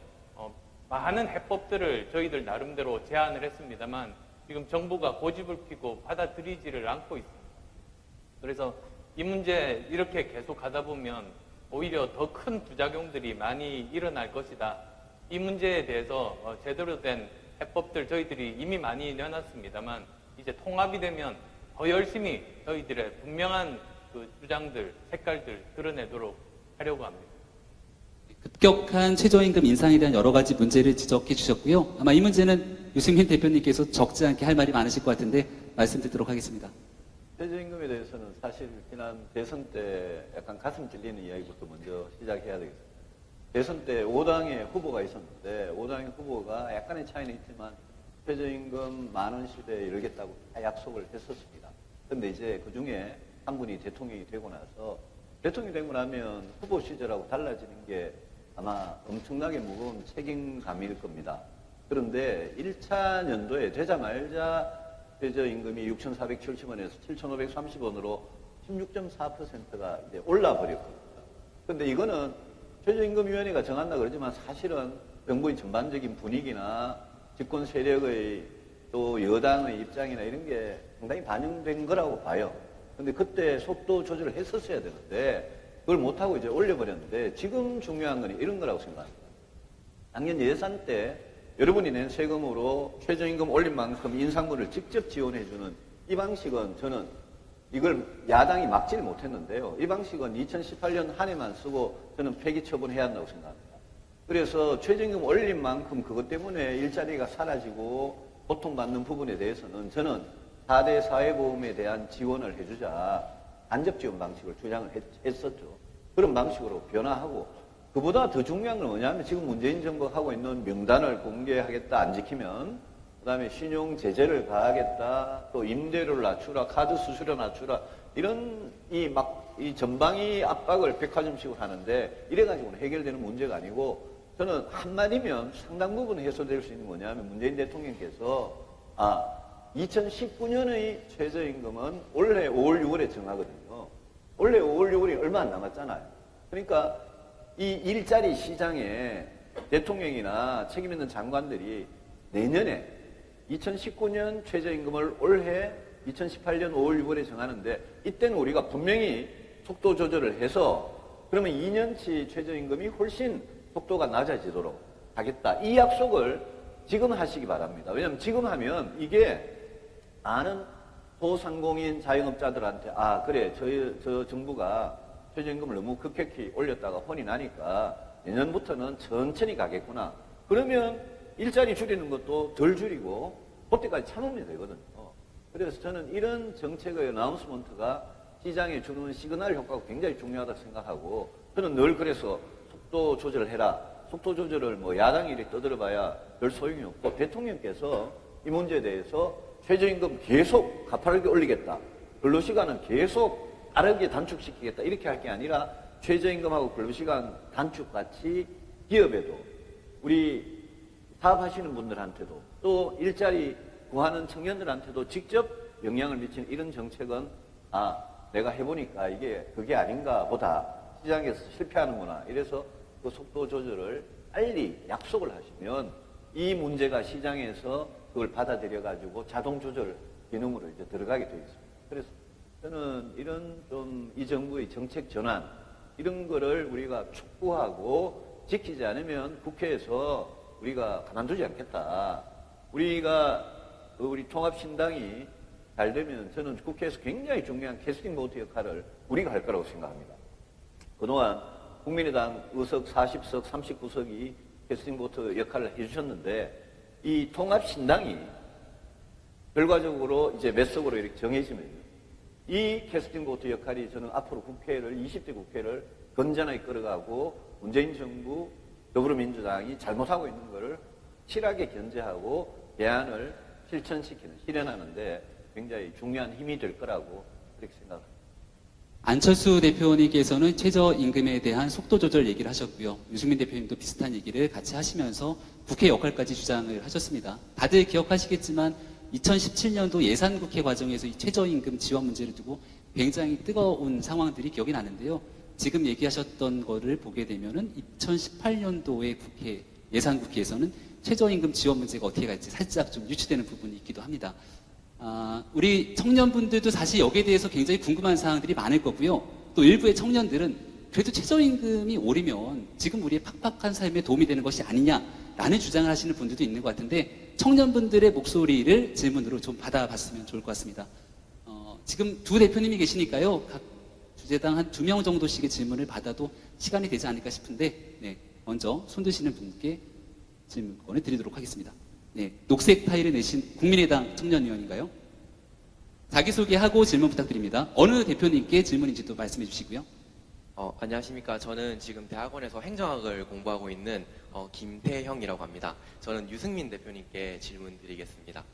많은 해법들을 저희들 나름대로 제안을 했습니다만 지금 정부가 고집을 피고 받아들이지를 않고 있습니다. 그래서 이 문제 이렇게 계속 가다 보면 오히려 더 큰 부작용들이 많이 일어날 것이다. 이 문제에 대해서 제대로 된 해법들 저희들이 이미 많이 내놨습니다만 이제 통합이 되면 더 열심히 저희들의 분명한 그 주장들, 색깔들 드러내도록 하려고 합니다. 급격한 최저임금 인상에 대한 여러 가지 문제를 지적해 주셨고요. 아마 이 문제는 유승민 대표님께서 적지 않게 할 말이 많으실 것 같은데 말씀 듣도록 하겠습니다. 최저임금에 대해서는 사실 지난 대선 때 약간 가슴 찔리는 이야기부터 먼저 시작해야 되겠습니다. 대선 때 5당의 후보가 있었는데 5당의 후보가 약간의 차이는 있지만 최저임금 10,000원 시대에 이르겠다고 다 약속을 했었습니다. 그런데 이제 그 중에 한 분이 대통령이 되고 나서 대통령이 되고 나면 후보 시절하고 달라지는 게 아마 엄청나게 무거운 책임감일 겁니다. 그런데 1차 연도에 되자마자 최저임금이 6,470원에서 7,530원으로 16.4%가 이제 올라버렸거든요. 그런데 이거는 최저임금위원회가 정한다 그러지만 사실은 정부의 전반적인 분위기나 집권 세력의 또 여당의 입장이나 이런 게 상당히 반영된 거라고 봐요. 근데 그때 속도 조절을 했었어야 되는데 그걸 못하고 이제 올려버렸는데 지금 중요한 건 이런 거라고 생각합니다. 작년 예산 때 여러분이 낸 세금으로 최저임금 올린 만큼 인상분을 직접 지원해주는 이 방식은 저는 이걸 야당이 막지를 못했는데요. 이 방식은 2018년 한 해만 쓰고 저는 폐기 처분해야 한다고 생각합니다. 그래서 최저임금 올린 만큼 그것 때문에 일자리가 사라지고 고통받는 부분에 대해서는 저는 4대 사회보험에 대한 지원을 해주자 간접지원 방식을 주장을 했었죠. 그런 방식으로 변화하고 그보다 더 중요한 건 뭐냐면 지금 문재인 정부가 하고 있는 명단을 공개하겠다 안 지키면 그다음에 신용 제재를 가하겠다 또 임대료를 낮추라 카드 수수료 낮추라 이런 이 전방위 압박을 백화점식으로 하는데 이래가지고는 해결되는 문제가 아니고 저는 한마디면 상당 부분 해소될 수 있는 뭐냐면 문재인 대통령께서 2019년의 최저임금은 올해 5월 6월에 정하거든요. 올해 5월 6월이 얼마 안 남았잖아요. 그러니까 이 일자리 시장에 대통령이나 책임 있는 장관들이 내년에 2019년 최저임금을 올해 2018년 5월 6월에 정하는데 이때는 우리가 분명히 속도 조절을 해서 그러면 2년치 최저임금이 훨씬 속도가 낮아지도록 하겠다. 이 약속을 지금 하시기 바랍니다. 왜냐하면 지금 하면 이게 많은 소상공인 자영업자들한테 그래 저 정부가 최저임금을 너무 급격히 올렸다가 혼이 나니까 내년부터는 천천히 가겠구나. 그러면 일자리 줄이는 것도 덜 줄이고 그때까지 참으면 되거든요. 그래서 저는 이런 정책의 어나운스먼트가 시장에 주는 시그널 효과가 굉장히 중요하다고 생각하고 저는 늘 그래서 속도 조절을 해라. 속도 조절을 뭐 야당이 이렇게 떠들어봐야 별 소용이 없고 대통령께서 이 문제에 대해서 최저임금 계속 가파르게 올리겠다. 근로시간은 계속 빠르게 단축시키겠다. 이렇게 할 게 아니라 최저임금하고 근로시간 단축같이 기업에도 우리 사업하시는 분들한테도 또 일자리 구하는 청년들한테도 직접 영향을 미치는 이런 정책은 내가 해보니까 이게 그게 아닌가 보다. 시장에서 실패하는구나. 이래서 그 속도 조절을 빨리 약속을 하시면 이 문제가 시장에서 그걸 받아들여가지고 자동 조절 기능으로 이제 들어가게 되어 있습니다. 그래서 저는 이런 좀 이 정부의 정책 전환 이런 거를 우리가 촉구하고 지키지 않으면 국회에서 우리가 가만두지 않겠다. 우리 통합신당이 잘 되면 저는 국회에서 굉장히 중요한 캐스팅 보트 역할을 우리가 할 거라고 생각합니다. 그동안 국민의당 의석 40석, 39석이 캐스팅 보트 역할을 해주셨는데 이 통합신당이 결과적으로 이제 몇 석으로 이렇게 정해지면요. 이 캐스팅 보트 역할이 저는 앞으로 20대 국회를 건전하게 끌어가고 문재인 정부, 더불어민주당이 잘못하고 있는 것을 실하게 견제하고 대안을 실현하는데 굉장히 중요한 힘이 될 거라고 그렇게 생각합니다. 안철수 대표님께서는 최저임금에 대한 속도 조절 얘기를 하셨고요. 유승민 대표님도 비슷한 얘기를 같이 하시면서 국회 역할까지 주장을 하셨습니다. 다들 기억하시겠지만 2017년도 예산국회 과정에서 이 최저임금 지원 문제를 두고 굉장히 뜨거운 상황들이 기억이 나는데요. 지금 얘기하셨던 거를 보게 되면은 2018년도에 예산국회에서는 최저임금 지원 문제가 어떻게 갈지 살짝 좀 유추되는 부분이 있기도 합니다. 우리 청년분들도 사실 여기에 대해서 굉장히 궁금한 사항들이 많을 거고요. 또 일부의 청년들은 그래도 최저임금이 오르면 지금 우리의 팍팍한 삶에 도움이 되는 것이 아니냐라는 주장을 하시는 분들도 있는 것 같은데 청년분들의 목소리를 질문으로 좀 받아봤으면 좋을 것 같습니다. 지금 두 대표님이 계시니까요. 각 주제당 한 2명 정도씩의 질문을 받아도 시간이 되지 않을까 싶은데 네, 먼저 손 드시는 분께 질문권을 드리도록 하겠습니다. 네, 녹색 타일을 내신 국민의당 청년위원인가요? 자기소개하고 질문 부탁드립니다. 어느 대표님께 질문인지도 말씀해 주시고요. 안녕하십니까. 저는 지금 대학원에서 행정학을 공부하고 있는 김태형이라고 합니다. 저는 유승민 대표님께 질문 드리겠습니다.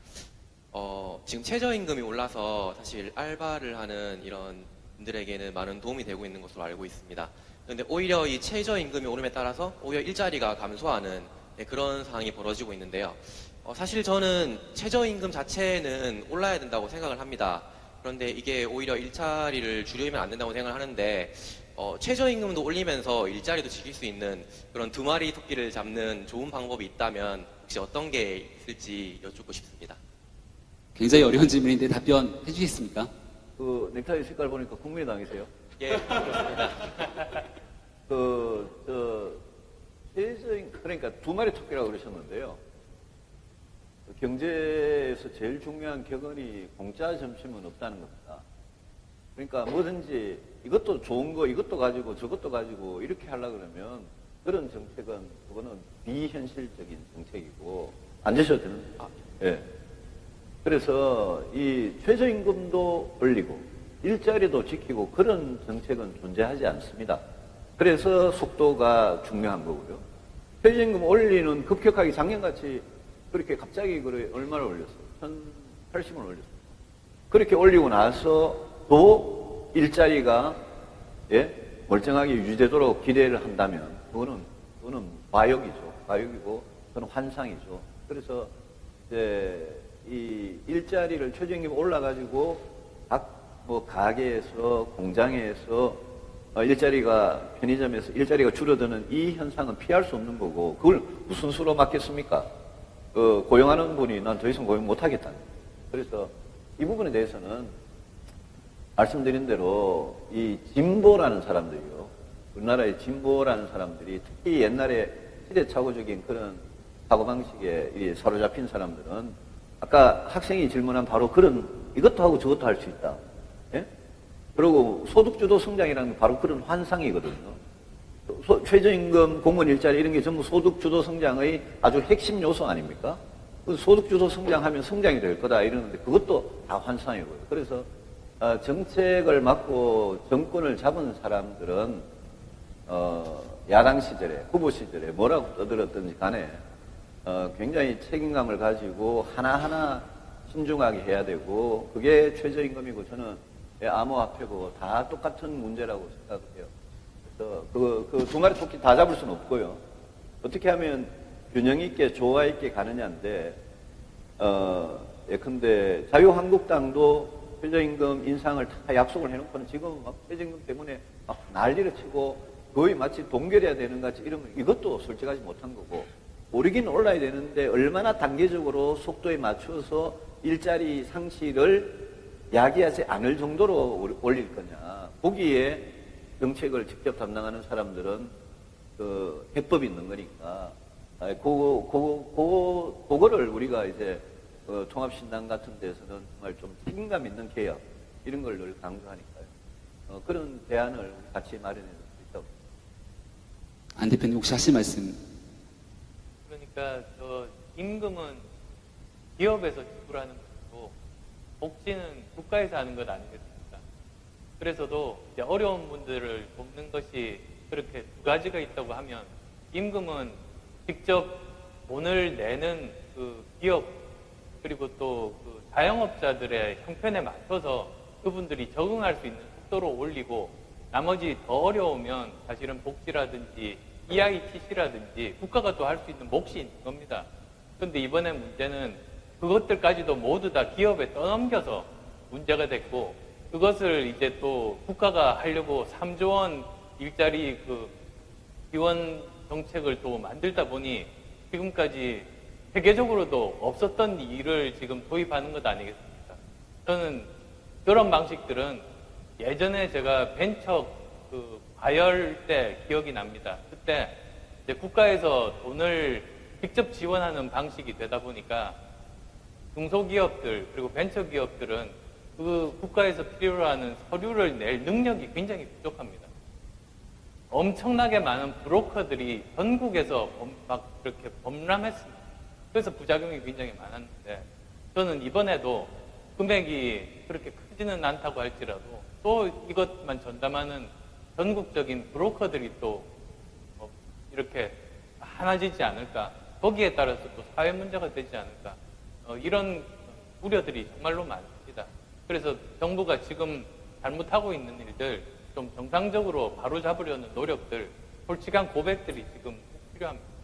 지금 최저임금이 올라서 사실 알바를 하는 이런 분들에게는 많은 도움이 되고 있는 것으로 알고 있습니다. 그런데 오히려 이 최저임금이 오름에 따라서 오히려 일자리가 감소하는 그런 상황이 벌어지고 있는데요. 사실 저는 최저임금 자체는 올라야 된다고 생각을 합니다. 그런데 이게 오히려 일자리를 줄이면 안 된다고 생각을 하는데 최저임금도 올리면서 일자리도 지킬 수 있는 그런 두 마리 토끼를 잡는 좋은 방법이 있다면 혹시 어떤 게 있을지 여쭙고 싶습니다. 굉장히 어려운 질문인데 답변해 주시겠습니까? 그 넥타이 색깔 보니까 국민의당이세요? 예, 그렇습니다. 그러니까 두 마리 토끼라고 그러셨는데요. 경제에서 제일 중요한 격언이 공짜 점심은 없다는 겁니다. 그러니까 뭐든지 이것도 좋은 거, 이것도 가지고 저것도 가지고 이렇게 하려고 그러면 그런 정책은 그거는 비현실적인 정책이고 안 되셔도 되는 예. 그래서 이 최저임금도 올리고 일자리도 지키고 그런 정책은 존재하지 않습니다. 그래서 속도가 중요한 거고요. 최저임금 올리는 급격하게 작년같이 그렇게 갑자기 얼마를 올렸어요? 1080원 올렸어요. 그렇게 올리고 나서 또 일자리가 멀쩡하게 유지되도록 기대를 한다면 그거는 과욕이죠. 과욕이고 그건 환상이죠. 그래서 이제 이 일자리를 최저임금이 올라가지고 각 가게에서 공장에서 편의점에서 일자리가 줄어드는 이 현상은 피할 수 없는 거고 그걸 무슨 수로 막겠습니까? 고용하는 분이 난 더 이상 고용 못하겠다. 그래서 이 부분에 대해서는 말씀드린 대로 이 진보라는 사람들이요. 우리나라의 진보라는 사람들이 특히 옛날에 시대착오적인 그런 사고방식에 사로잡힌 사람들은 아까 학생이 질문한 바로 그런 이것도 하고 저것도 할 수 있다. 예? 그리고 소득주도 성장이라는 게 바로 그런 환상이거든요. 최저임금, 공무원 일자리 이런 게 전부 소득주도 성장의 아주 핵심 요소 아닙니까? 소득주도 성장하면 성장이 될 거다 이러는데 그것도 다 환상이고요. 그래서 정책을 맡고 정권을 잡은 사람들은 야당 시절에, 후보 시절에 뭐라고 떠들었든지 간에 굉장히 책임감을 가지고 하나하나 신중하게 해야 되고 그게 최저임금이고 저는 암호화폐고 다 똑같은 문제라고 생각해요. 그래서 그 두 마리 토끼 다 잡을 수는 없고요. 어떻게 하면 균형 있게 조화 있게 가느냐인데 예컨대 자유한국당도 최저임금 인상을 다 약속을 해놓고는 지금 막 최저임금 때문에 막 난리를 치고 거의 마치 동결해야 되는 같이 이러면 이것도 솔직하지 못한 거고 오르긴 올라야 되는데 얼마나 단계적으로 속도에 맞춰서 일자리 상실을 야기하지 않을 정도로 올릴 거냐. 거기에 정책을 직접 담당하는 사람들은 그 해법이 있는 거니까 그거를 우리가 이제 통합신당 같은 데서는 정말 좀 책임감 있는 개혁 이런 걸 늘 강조하니까요. 그런 대안을 같이 마련해 줄 수 있다고. 안 대표님 혹시 하실 말씀? 그러니까 임금은 기업에서 지불하는 것이고 복지는 국가에서 하는 것 아니겠습니까? 그래서도 이제 어려운 분들을 돕는 것이 그렇게 두 가지가 있다고 하면 임금은 직접 돈을 내는 그 기업 그리고 또 그 자영업자들의 형편에 맞춰서 그분들이 적응할 수 있는 속도로 올리고 나머지 더 어려우면 사실은 복지라든지 EITC라든지 국가가 또 할 수 있는 몫이 있는 겁니다. 그런데 이번에 문제는 그것들까지도 모두 다 기업에 떠넘겨서 문제가 됐고 그것을 이제 또 국가가 하려고 3조 원 일자리 그 지원 정책을 또 만들다 보니 지금까지 세계적으로도 없었던 일을 지금 도입하는 것 아니겠습니까? 저는 그런 방식들은 예전에 제가 벤처 그 과열 때 기억이 납니다. 그때 이제 국가에서 돈을 직접 지원하는 방식이 되다 보니까 중소기업들 그리고 벤처기업들은 그 국가에서 필요로 하는 서류를 낼 능력이 굉장히 부족합니다. 엄청나게 많은 브로커들이 전국에서 막 이렇게 범람했습니다. 그래서 부작용이 굉장히 많았는데 저는 이번에도 금액이 그렇게 크지는 않다고 할지라도 또 이것만 전담하는 전국적인 브로커들이 또 이렇게 많아지지 않을까, 거기에 따라서 또 사회 문제가 되지 않을까, 이런 우려들이 정말로 많습니다. 그래서 정부가 지금 잘못하고 있는 일들 좀 정상적으로 바로잡으려는 노력들, 솔직한 고백들이 지금 꼭 필요합니다.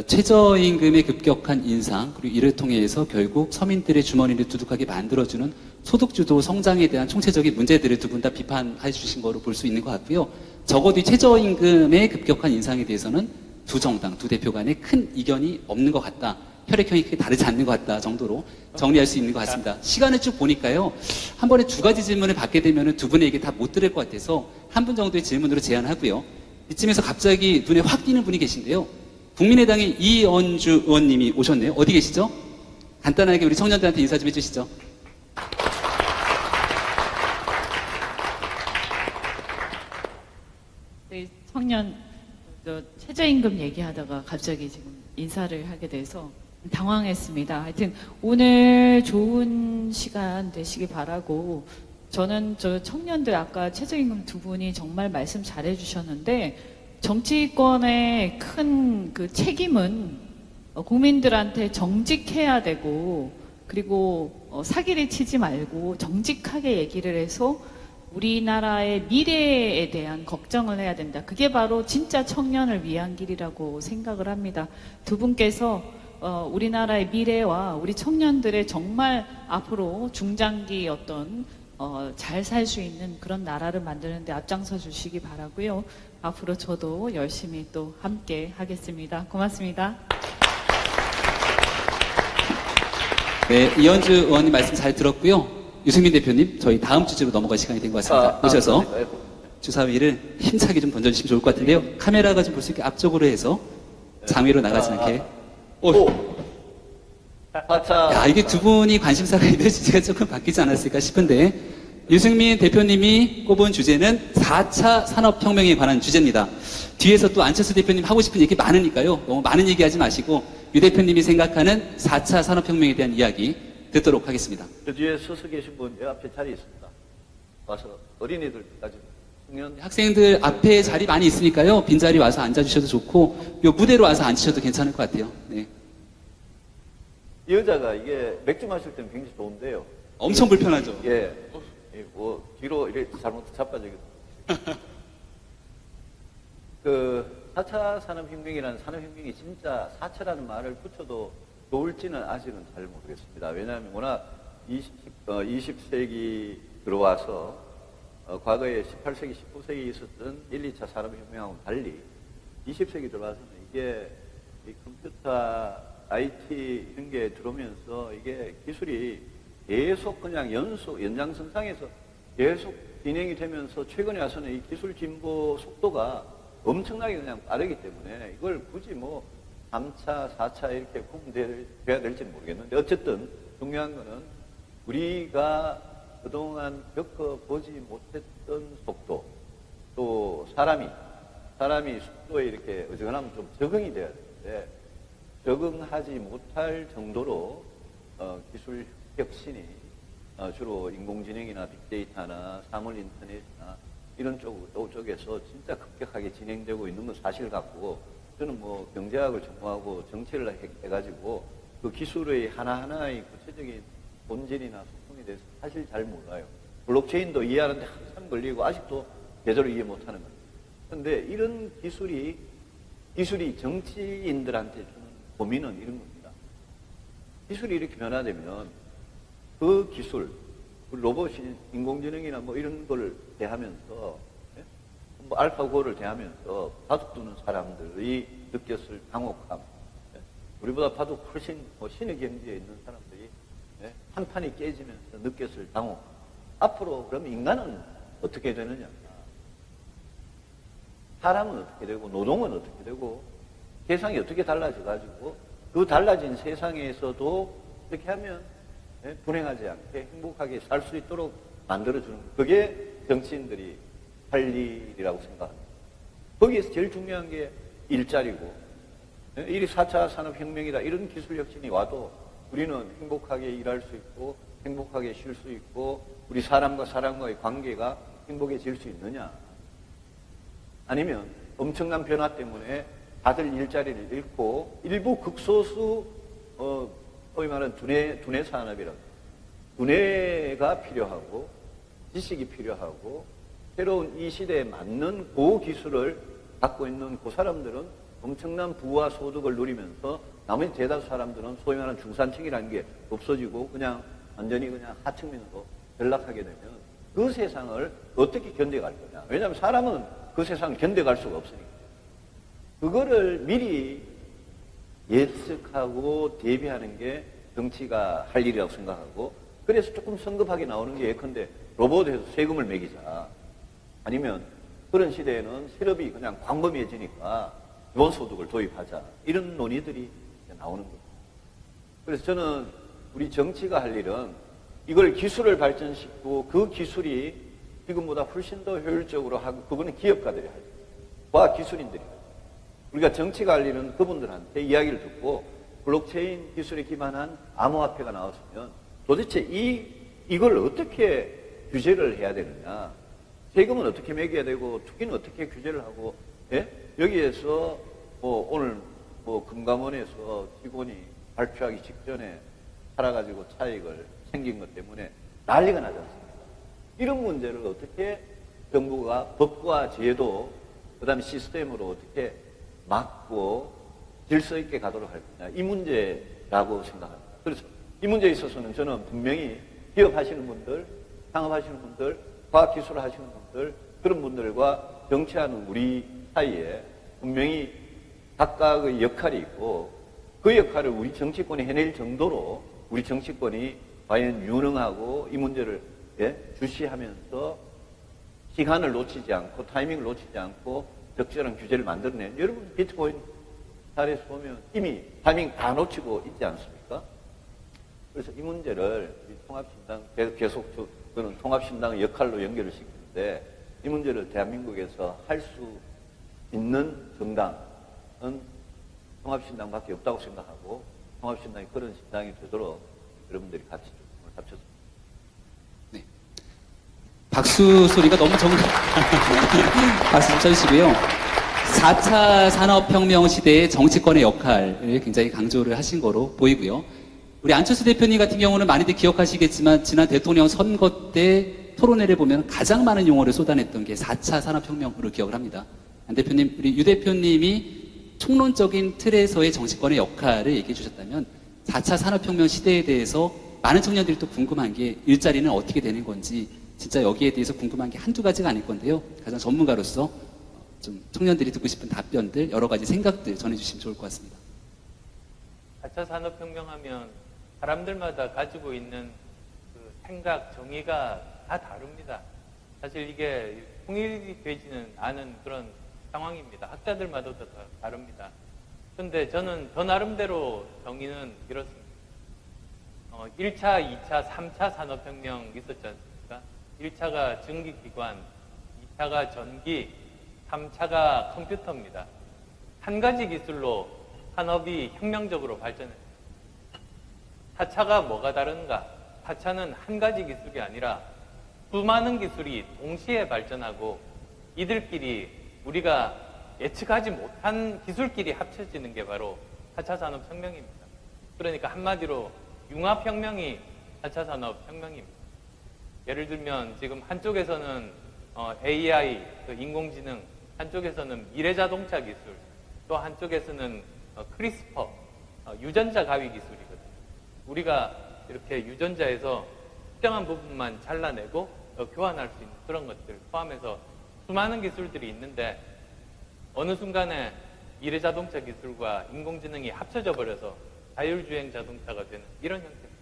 최저임금의 급격한 인상, 그리고 이를 통해서 결국 서민들의 주머니를 두둑하게 만들어주는 소득주도 성장에 대한 총체적인 문제들을 두 분 다 비판해 주신 거로 볼 수 있는 것 같고요. 적어도 이 최저임금의 급격한 인상에 대해서는 두 정당, 두 대표 간에 큰 이견이 없는 것 같다. 혈액형이 크게 다르지 않는 것 같다 정도로 정리할 수 있는 것 같습니다. 시간을 쭉 보니까요. 한 번에 두 가지 질문을 받게 되면 두 분의 얘기 다 못 들을 것 같아서 한 분 정도의 질문으로 제한하고요. 이쯤에서 갑자기 눈에 확 띄는 분이 계신데요. 국민의당의 이언주 의원님이 오셨네요. 어디 계시죠? 간단하게 우리 청년들한테 인사 좀 해주시죠. 네, 청년 최저임금 얘기하다가 갑자기 지금 인사를 하게 돼서 당황했습니다. 하여튼 오늘 좋은 시간 되시기 바라고, 저는 저 청년들 아까 최저임금 두 분이 정말 말씀 잘해 주셨는데 정치권의 큰 그 책임은 국민들한테 정직해야 되고, 그리고 사기를 치지 말고 정직하게 얘기를 해서 우리나라의 미래에 대한 걱정을 해야 된다. 그게 바로 진짜 청년을 위한 길이라고 생각을 합니다. 두 분께서 우리나라의 미래와 우리 청년들의 정말 앞으로 중장기 어떤 잘 살 수 있는 그런 나라를 만드는 데 앞장서 주시기 바라고요. 앞으로 저도 열심히 또 함께 하겠습니다. 고맙습니다. 네, 이현주 의원님 말씀 잘 들었고요. 유승민 대표님, 저희 다음 주제로 넘어갈 시간이 된 것 같습니다. 오셔서 주사위를 힘차게 좀 던져주시면 좋을 것 같은데요. 카메라가 좀 볼 수 있게 앞쪽으로 해서 장위로 나가지 않게. 야, 이게 두 분이 관심사가 있는 주제가 조금 바뀌지 않았을까 싶은데, 유승민 대표님이 꼽은 주제는 4차 산업혁명에 관한 주제입니다. 뒤에서 또 안철수 대표님 하고 싶은 얘기 많으니까요. 너무 많은 얘기하지 마시고 유 대표님이 생각하는 4차 산업혁명에 대한 이야기 듣도록 하겠습니다. 저 뒤에 서서 계신 분, 여 앞에 자리 있습니다. 와서 어린이들까지. 학생들 앞에 자리 많이 있으니까요. 빈자리 와서 앉아주셔도 좋고, 요 무대로 와서 앉으셔도 괜찮을 것 같아요. 네. 이 여자가 이게 맥주 마실 때는 굉장히 좋은데요. 엄청 불편하죠. 예. 뭐 뒤로 이렇게 잘못 자빠지거든요. 그 4차 산업혁명이라는 산업혁명이 진짜 4차라는 말을 붙여도 좋을지는 아직은 잘 모르겠습니다. 왜냐하면 워낙 20세기 들어와서 과거에 18세기, 19세기에 있었던 1, 2차 산업혁명하고는 달리 20세기 들어와서는 이게 이 컴퓨터, IT 이런 게 들어오면서 이게 기술이 계속 그냥 연장선상에서 계속 진행이 되면서 최근에 와서는 이 기술 진보 속도가 엄청나게 그냥 빠르기 때문에 이걸 굳이 뭐 3차, 4차 이렇게 구분돼야 될지는 모르겠는데, 어쨌든 중요한 거는 우리가 그동안 겪어보지 못했던 속도, 또 사람이 속도에 이렇게 어지간하면 좀 적응이 돼야 되는데 적응하지 못할 정도로 기술 혁신이 주로 인공지능이나 빅데이터나 사물 인터넷이나 이런 쪽에서 진짜 급격하게 진행되고 있는 건 사실 같고, 저는 뭐 경제학을 전공하고 정치를 해가지고 그 기술의 하나하나의 구체적인 본질이나 속성에 대해서 사실 잘 몰라요. 블록체인도 이해하는데 한참 걸리고 아직도 제대로 이해 못하는 거예요. 그런데 이런 기술이 정치인들한테 주는 고민은 이런 겁니다. 기술이 이렇게 변화되면 그 기술, 로봇이 인공지능이나 뭐 이런 걸 대하면서 뭐 알파고를 대하면서 바둑 두는 사람들이 느꼈을 당혹함, 우리보다 바둑 훨씬 신의 경지에 있는 사람들이 한 판이 깨지면서 느꼈을 당혹함. 앞으로 그럼 인간은 어떻게 되느냐? 사람은 어떻게 되고 노동은 어떻게 되고 세상이 어떻게 달라져가지고 그 달라진 세상에서도 어떻게 하면 불행하지 않게 행복하게 살 수 있도록 만들어주는 것. 그게 정치인들이 할 일이라고 생각합니다. 거기에서 제일 중요한 게 일자리고, 이 4차 산업혁명이다 이런 기술 혁신이 와도 우리는 행복하게 일할 수 있고 행복하게 쉴 수 있고 우리 사람과 사람과의 관계가 행복해질 수 있느냐? 아니면 엄청난 변화 때문에 다들 일자리를 잃고 일부 극소수 소위 말하는 두뇌 산업이라고, 두뇌가 필요하고 지식이 필요하고 새로운 이 시대에 맞는 고기술을 갖고 있는 그 사람들은 엄청난 부와 소득을 누리면서 나머지 대다수 사람들은 소위 말하는 중산층이라는 게 없어지고 그냥 완전히 그냥 하층민으로 전락하게 되면 그 세상을 어떻게 견뎌갈 거냐. 왜냐하면 사람은 그 세상을 견뎌갈 수가 없으니까. 그거를 미리 예측하고 대비하는 게 정치가 할 일이라고 생각하고, 그래서 조금 성급하게 나오는 게 예컨대 로봇에서 세금을 매기자. 아니면 그런 시대에는 실업이 그냥 광범위해지니까 기본소득을 도입하자. 이런 논의들이 나오는 거죠. 그래서 저는 우리 정치가 할 일은 이걸 기술을 발전시키고 그 기술이 지금보다 훨씬 더 효율적으로 하고, 그거는 기업가들이 할 일, 과학기술인들이 할 일. 우리가 정치가 할 일은 그분들한테 이야기를 듣고 블록체인 기술에 기반한 암호화폐가 나왔으면 도대체 이걸 어떻게 규제를 해야 되느냐, 세금은 어떻게 매겨야 되고 투기는 어떻게 규제를 하고, 여기에서 오늘 금감원에서 직원이 발표하기 직전에 팔아가지고 차익을 생긴 것 때문에 난리가 나지 않습니까? 이런 문제를 어떻게 정부가 법과 제도, 그 다음에 시스템으로 어떻게 막고 질서 있게 가도록 할 거냐, 이 문제라고 생각합니다. 그래서 이 문제에 있어서는 저는 분명히 기업하시는 분들, 창업하시는 분들, 과학기술 하시는 분들, 그런 분들과 정치하는 우리 사이에 분명히 각각의 역할이 있고, 그 역할을 우리 정치권이 해낼 정도로 우리 정치권이 과연 유능하고 이 문제를 주시하면서 시간을 놓치지 않고 타이밍을 놓치지 않고 적절한 규제를 만들어낸, 여러분 비트코인 사례에서 보면 이미 타이밍 다 놓치고 있지 않습니까? 그래서 이 문제를 우리 통합신당 계속 저는 통합신당의 역할로 연결을 시키는데, 이 문제를 대한민국에서 할 수 있는 정당은 통합신당밖에 없다고 생각하고, 통합신당이 그런 신당이 되도록 여러분들이 같이 좀 합쳤습니다. 네. 박수 소리가 너무 박수 좀 쳐주시고요. 4차 산업혁명 시대의 정치권의 역할을 굉장히 강조를 하신 거로 보이고요. 우리 안철수 대표님 같은 경우는 많이들 기억하시겠지만 지난 대통령 선거 때 토론회를 보면 가장 많은 용어를 쏟아냈던 게 4차 산업혁명으로 기억을 합니다. 안 대표님, 우리 유 대표님이 총론적인 틀에서의 정치권의 역할을 얘기해 주셨다면 4차 산업혁명 시대에 대해서 많은 청년들이 또 궁금한 게 일자리는 어떻게 되는 건지, 진짜 여기에 대해서 궁금한 게 한두 가지가 아닐 건데요. 가장 전문가로서 좀 청년들이 듣고 싶은 답변들, 여러 가지 생각들 전해주시면 좋을 것 같습니다. 4차 산업혁명 하면 사람들마다 가지고 있는 그 생각, 정의가 다 다릅니다. 사실 이게 통일이 되지는 않은 그런 상황입니다. 학자들마다도 다 다릅니다. 그런데 저는 저 나름대로 정의는 이렇습니다. 1차, 2차, 3차 산업혁명 있었지 않습니까? 1차가 전기기관, 2차가 전기, 3차가 컴퓨터입니다. 한 가지 기술로 산업이 혁명적으로 발전했습니다. 4차가 뭐가 다른가? 4차는 한 가지 기술이 아니라 수많은 기술이 동시에 발전하고 이들끼리 우리가 예측하지 못한 기술끼리 합쳐지는 게 바로 4차 산업혁명입니다. 그러니까 한마디로 융합혁명이 4차 산업혁명입니다. 예를 들면 지금 한쪽에서는 AI, 인공지능, 한쪽에서는 미래자동차 기술, 또 한쪽에서는 크리스퍼, 유전자 가위 기술이거든요. 우리가 이렇게 유전자에서 특정한 부분만 잘라내고 교환할 수 있는 그런 것들 포함해서 수많은 기술들이 있는데 어느 순간에 미래자동차 기술과 인공지능이 합쳐져 버려서 자율주행 자동차가 되는 이런 형태입니다.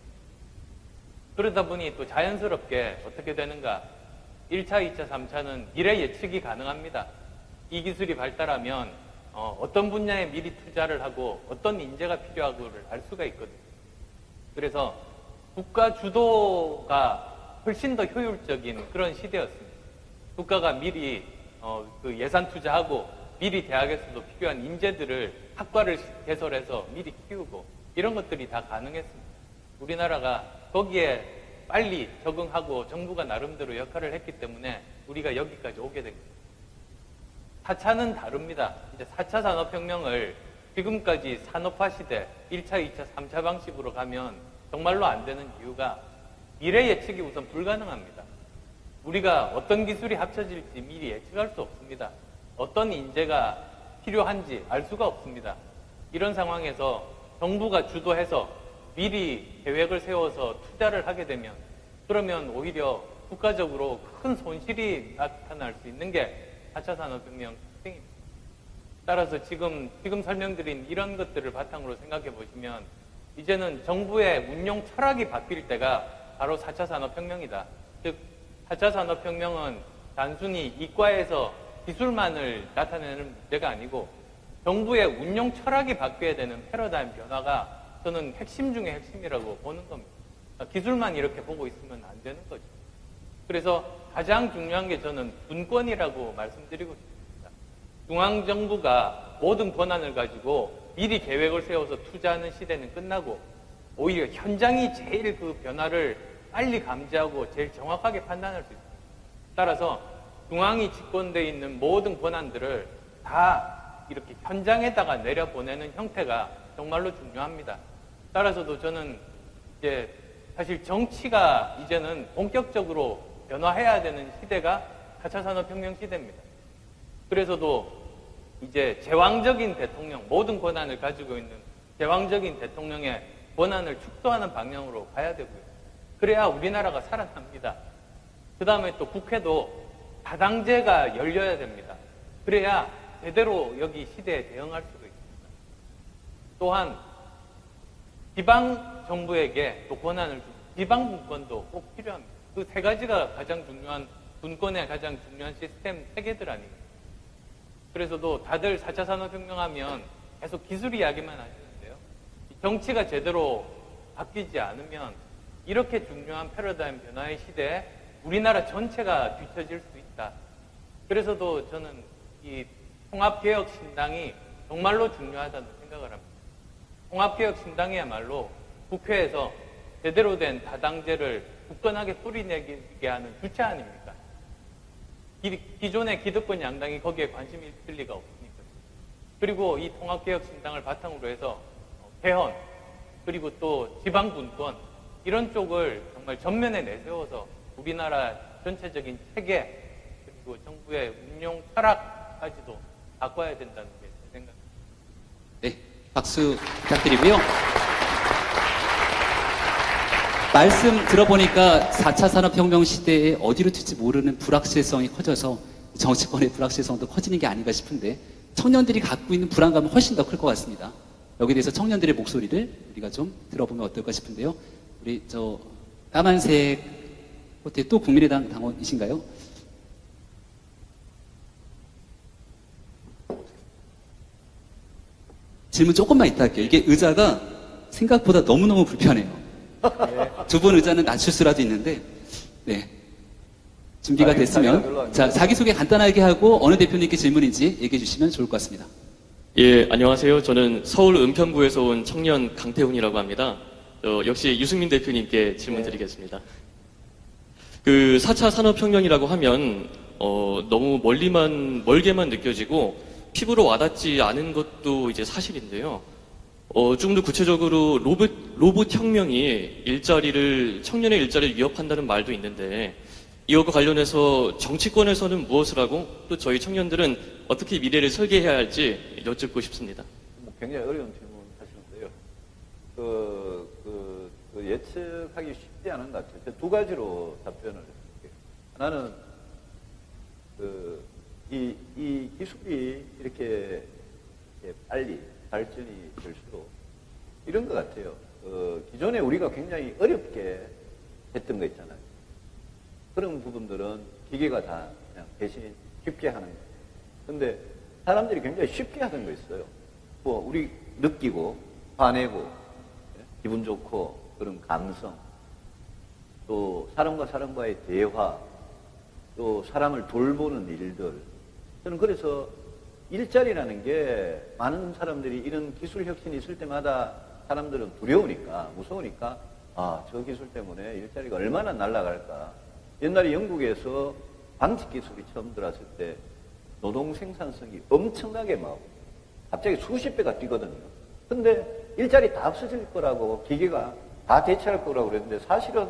그러다 보니 또 자연스럽게 어떻게 되는가? 1차, 2차, 3차는 미래 예측이 가능합니다. 이 기술이 발달하면 어떤 분야에 미리 투자를 하고 어떤 인재가 필요하고를 알 수가 있거든요. 그래서 국가 주도가 훨씬 더 효율적인 그런 시대였습니다. 국가가 미리 그 예산 투자하고 미리 대학에서도 필요한 인재들을 학과를 개설해서 미리 키우고 이런 것들이 다 가능했습니다. 우리나라가 거기에 빨리 적응하고 정부가 나름대로 역할을 했기 때문에 우리가 여기까지 오게 된 겁니다. 4차는 다릅니다. 이제 4차 산업혁명을 지금까지 산업화 시대 1차, 2차, 3차 방식으로 가면 정말로 안 되는 이유가 미래 예측이 우선 불가능합니다. 우리가 어떤 기술이 합쳐질지 미리 예측할 수 없습니다. 어떤 인재가 필요한지 알 수가 없습니다. 이런 상황에서 정부가 주도해서 미리 계획을 세워서 투자를 하게 되면 그러면 오히려 국가적으로 큰 손실이 나타날 수 있는 게 4차 산업혁명 특징입니다. 따라서 지금 설명드린 이런 것들을 바탕으로 생각해 보시면 이제는 정부의 운용 철학이 바뀔 때가 바로 4차 산업혁명이다. 즉 4차 산업혁명은 단순히 이과에서 기술만을 나타내는 문제가 아니고 정부의 운용 철학이 바뀌어야 되는 패러다임 변화가 저는 핵심 중에 핵심이라고 보는 겁니다. 기술만 이렇게 보고 있으면 안 되는 거죠. 그래서 가장 중요한 게 저는 분권이라고 말씀드리고 싶습니다. 중앙정부가 모든 권한을 가지고 미리 계획을 세워서 투자하는 시대는 끝나고 오히려 현장이 제일 그 변화를 빨리 감지하고 제일 정확하게 판단할 수 있습니다. 따라서 중앙이 집권되어 있는 모든 권한들을 다 이렇게 현장에다가 내려보내는 형태가 정말로 중요합니다. 따라서도 저는 이제 사실 정치가 이제는 본격적으로 변화해야 되는 시대가 4차 산업혁명 시대입니다. 그래서도 이제 제왕적인 대통령, 모든 권한을 가지고 있는 제왕적인 대통령의 권한을 축소하는 방향으로 가야 되고요. 그래야 우리나라가 살아납니다. 그 다음에 또 국회도 다당제가 열려야 됩니다. 그래야 제대로 여기 시대에 대응할 수가 있습니다. 또한 지방 정부에게 또 권한을 주고 지방 분권도 꼭 필요합니다. 그 세 가지가 가장 중요한 분권의 가장 중요한 시스템 체계들 아니겠습니까? 그래서도 다들 4차 산업혁명 하면 계속 기술 이야기만 하시는데요. 정치가 제대로 바뀌지 않으면 이렇게 중요한 패러다임 변화의 시대에 우리나라 전체가 뒤처질 수 있다. 그래서도 저는 이 통합개혁신당이 정말로 중요하다는 생각을 합니다. 통합개혁신당이야말로 국회에서 제대로 된 다당제를 굳건하게 뿌리내게 하는 주체 아닙니까? 기존의 기득권 양당이 거기에 관심이 있을 리가 없으니까. 그리고 이 통합개혁신당을 바탕으로 해서 개헌, 그리고 또 지방분권, 이런 쪽을 정말 전면에 내세워서 우리나라 전체적인 체계, 그리고 정부의 운용 철학까지도 바꿔야 된다는 게 제 생각입니다. 네, 박수 부탁드리고요. 말씀 들어보니까 4차 산업혁명 시대에 어디로 튈지 모르는 불확실성이 커져서 정치권의 불확실성도 커지는 게 아닌가 싶은데 청년들이 갖고 있는 불안감은 훨씬 더 클 것 같습니다. 여기에 대해서 청년들의 목소리를 우리가 좀 들어보면 어떨까 싶은데요. 우리 저 까만색 호텔 또 국민의당 당원이신가요? 질문 조금만 이따 할게요. 이게 의자가 생각보다 너무너무 불편해요. 두 분 의자는 낮출 수라도 있는데, 네. 준비가 됐으면. 자, 자기소개 간단하게 하고 어느 대표님께 질문인지 얘기해 주시면 좋을 것 같습니다. 예, 안녕하세요. 저는 서울 은평구에서 온 청년 강태훈이라고 합니다. 역시 유승민 대표님께 질문 드리겠습니다. 그 4차 산업혁명이라고 하면, 너무 멀게만 느껴지고, 피부로 와닿지 않은 것도 이제 사실인데요. 좀 더 구체적으로 로봇 혁명이 청년의 일자리를 위협한다는 말도 있는데, 이와 관련해서 정치권에서는 무엇을 하고 또 저희 청년들은 어떻게 미래를 설계해야 할지 여쭙고 싶습니다. 굉장히 어려운 질문 하시는데요. 예측하기 쉽지 않은 것 같아요. 두 가지로 답변을 해볼게요. 하나는 이 기술이 이렇게 빨리 발전이 될수록 이런 것 같아요. 기존에 우리가 굉장히 어렵게 했던 거 있잖아요. 그런 부분들은 기계가 다 그냥 대신 쉽게 하는 거예요. 근데 사람들이 굉장히 쉽게 하던 거 있어요. 뭐 우리 느끼고 화내고 기분 좋고 그런 감성, 또 사람과 사람과의 대화, 또 사람을 돌보는 일들. 저는 그래서 일자리라는 게 많은 사람들이 이런 기술 혁신이 있을 때마다 사람들은 두려우니까, 무서우니까, 아, 저 기술 때문에 일자리가 얼마나 날아갈까. 옛날에 영국에서 방직 기술이 처음 들어왔을 때 노동 생산성이 엄청나게 막 갑자기 수십 배가 뛰거든요. 근데 일자리 다 없어질 거라고 기계가 다 대체할 거라고 그랬는데 사실은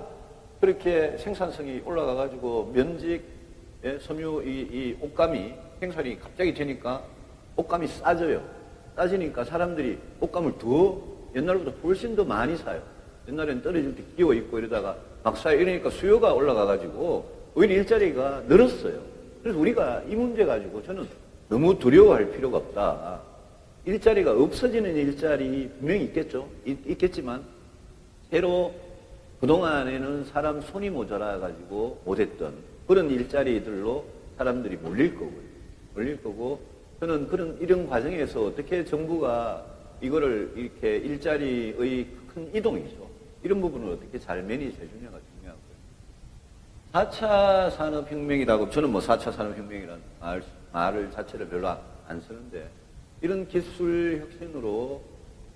그렇게 생산성이 올라가가지고 면직, 섬유, 이 옷감이 생산이 갑자기 되니까 옷감이 싸져요. 싸지니까 사람들이 옷감을 더 옛날보다 훨씬 더 많이 사요. 옛날에는 떨어질 때 끼워 입고 이러다가 막 사요. 이러니까 수요가 올라가가지고 오히려 일자리가 늘었어요. 그래서 우리가 이 문제 가지고 저는 너무 두려워할 필요가 없다. 일자리가 없어지는 일자리 분명히 있겠죠. 있겠지만 새로 그동안에는 사람 손이 모자라가지고 못했던 그런 일자리들로 사람들이 몰릴 거고 저는 이런 과정에서 어떻게 정부가 이거를 이렇게 일자리의 큰 이동이죠. 이런 부분을 어떻게 잘 매니지 해주냐가 중요하고요. 4차 산업혁명이라고, 저는 뭐 4차 산업혁명이라는 말을 자체를 별로 안 쓰는데, 이런 기술 혁신으로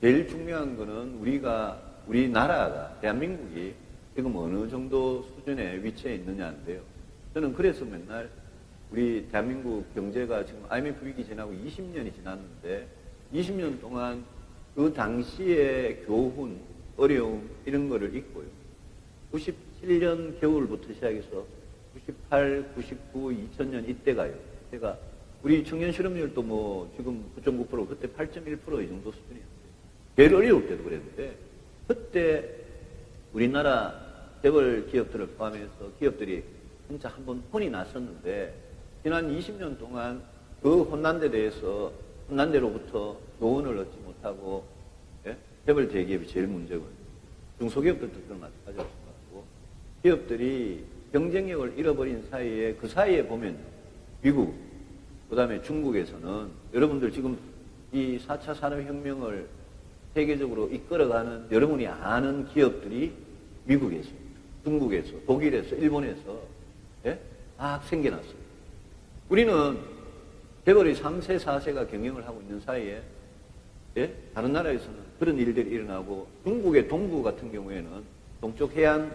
제일 중요한 거는 우리나라가, 대한민국이 지금 어느 정도 수준의 위치에 있느냐인데요. 저는 그래서 맨날 우리 대한민국 경제가 지금 IMF 위기 지나고 20년이 지났는데 20년 동안 그 당시의 교훈, 어려움 이런 거를 잊고요. 97년 겨울부터 시작해서 98, 99, 2000년 이때가요. 제가 우리 청년 실업률도 뭐 지금 9.9% 그때 8.1% 이 정도 수준이었어요. 제일 어려울 때도 그랬는데 그때 우리나라 재벌 기업들을 포함해서 기업들이 진짜 한번 혼이 났었는데 지난 20년 동안 그 혼난데 대해서 혼난데로부터 교훈을 얻지 못하고 재벌 대기업이 제일 문제거든요. 중소기업들도 그런 마찬가지라고 생각하고 기업들이 경쟁력을 잃어버린 사이에 그 사이에 보면 미국 그다음에 중국에서는 여러분들 지금 이 4차 산업혁명을 세계적으로 이끌어가는 여러분이 아는 기업들이 미국에서, 중국에서, 독일에서, 일본에서 막 생겨났어요. 우리는 재벌이 3세, 4세가 경영을 하고 있는 사이에 다른 나라에서는 그런 일들이 일어나고 중국의 동부 같은 경우에는 동쪽 해안,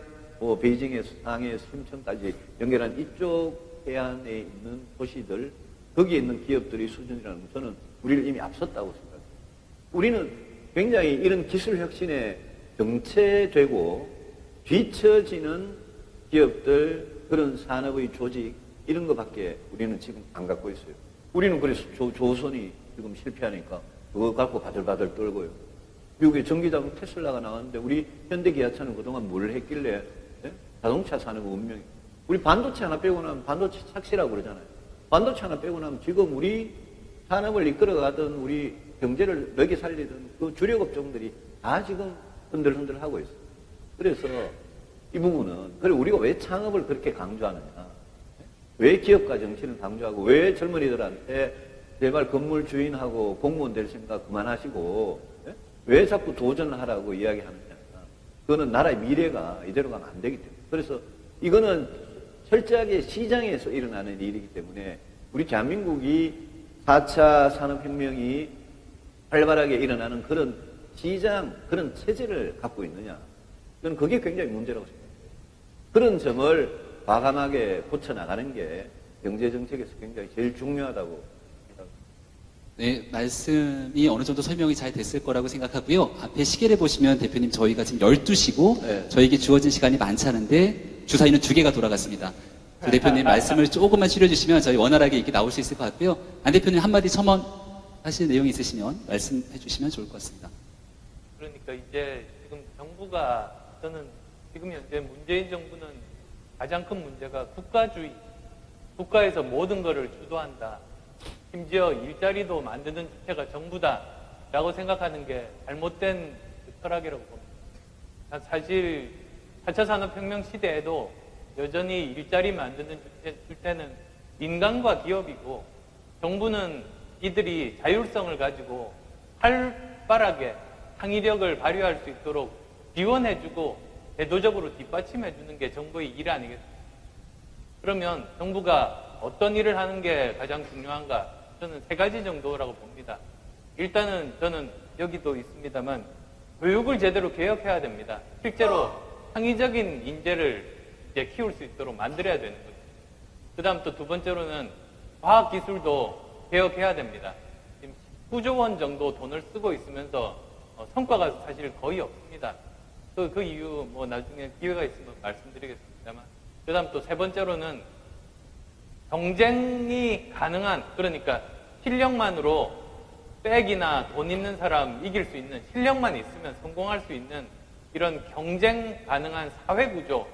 베이징에서 상해에서 심천까지 연결한 이쪽 해안에 있는 도시들, 거기에 있는 기업들의 수준이라는 건 저는 우리를 이미 앞섰다고 생각해요. 우리는 굉장히 이런 기술 혁신에 정체되고 뒤처지는 기업들, 그런 산업의 조직, 이런 것밖에 우리는 지금 안 갖고 있어요. 우리는 그래서 조선이 지금 실패하니까 그거 갖고 바들바들 떨고요. 미국의 전기자동 테슬라가 나왔는데 우리 현대기아차는 그동안 뭘 했길래 자동차 산업 운명이. 우리 반도체 하나 빼고 나면 반도체 착시라고 그러잖아요. 반도체 하나 빼고 나면 지금 우리 산업을 이끌어가던 우리 경제를 먹여 살리던 그 주력 업종들이 다 지금 흔들흔들 하고 있어요. 그래서 이 부분은, 그래 우리가 왜 창업을 그렇게 강조하느냐. 왜 기업가 정치는 강조하고 왜 젊은이들한테 제발 건물 주인하고 공무원 될 생각 그만하시고 왜 자꾸 도전을 하라고 이야기하느냐. 그거는 나라의 미래가 이대로 가면 안 되기 때문에. 그래서 이거는 철저하게 시장에서 일어나는 일이기 때문에 우리 대한민국이 4차 산업혁명이 활발하게 일어나는 그런 시장, 그런 체제를 갖고 있느냐. 저는 그게 굉장히 문제라고 생각합니다. 그런 점을 과감하게 고쳐나가는 게 경제정책에서 굉장히 제일 중요하다고 생각합니다. 네, 말씀이 어느 정도 설명이 잘 됐을 거라고 생각하고요. 앞에 시계를 보시면 대표님 저희가 지금 12시고 저에게 주어진 시간이 많지 않은데 주사위는 2개가 돌아갔습니다. 대표님 말씀을 조금만 줄여주시면 저희 원활하게 이렇게 나올 수 있을 것 같고요. 안 대표님 한마디 첨언하실 내용이 있으시면 말씀해 주시면 좋을 것 같습니다. 그러니까 이제 지금 정부가, 저는 지금 현재 문재인 정부는 가장 큰 문제가 국가주의, 국가에서 모든 것을 주도한다. 심지어 일자리도 만드는 주체가 정부다라고 생각하는 게 잘못된 철학이라고 봅니다. 사실 4차 산업혁명 시대에도 여전히 일자리 만드는 주체는 민간과 기업이고 정부는 이들이 자율성을 가지고 활발하게 창의력을 발휘할 수 있도록 지원해주고 제도적으로 뒷받침해주는 게 정부의 일 아니겠습니까? 그러면 정부가 어떤 일을 하는 게 가장 중요한가? 저는 3가지 정도라고 봅니다. 일단은 저는 여기도 있습니다만 교육을 제대로 개혁해야 됩니다. 실제로 창의적인 인재를 이제 키울 수 있도록 만들어야 되는 거죠. 그 다음 또 2번째로는 과학기술도 개혁해야 됩니다. 지금 19조 원 정도 돈을 쓰고 있으면서 성과가 사실 거의 없습니다. 그 이유 뭐 나중에 기회가 있으면 말씀드리겠습니다만. 그 다음 또 3번째로는 경쟁이 가능한, 그러니까 실력만으로 백이나 돈 있는 사람 이길 수 있는, 실력만 있으면 성공할 수 있는 이런 경쟁 가능한 사회구조,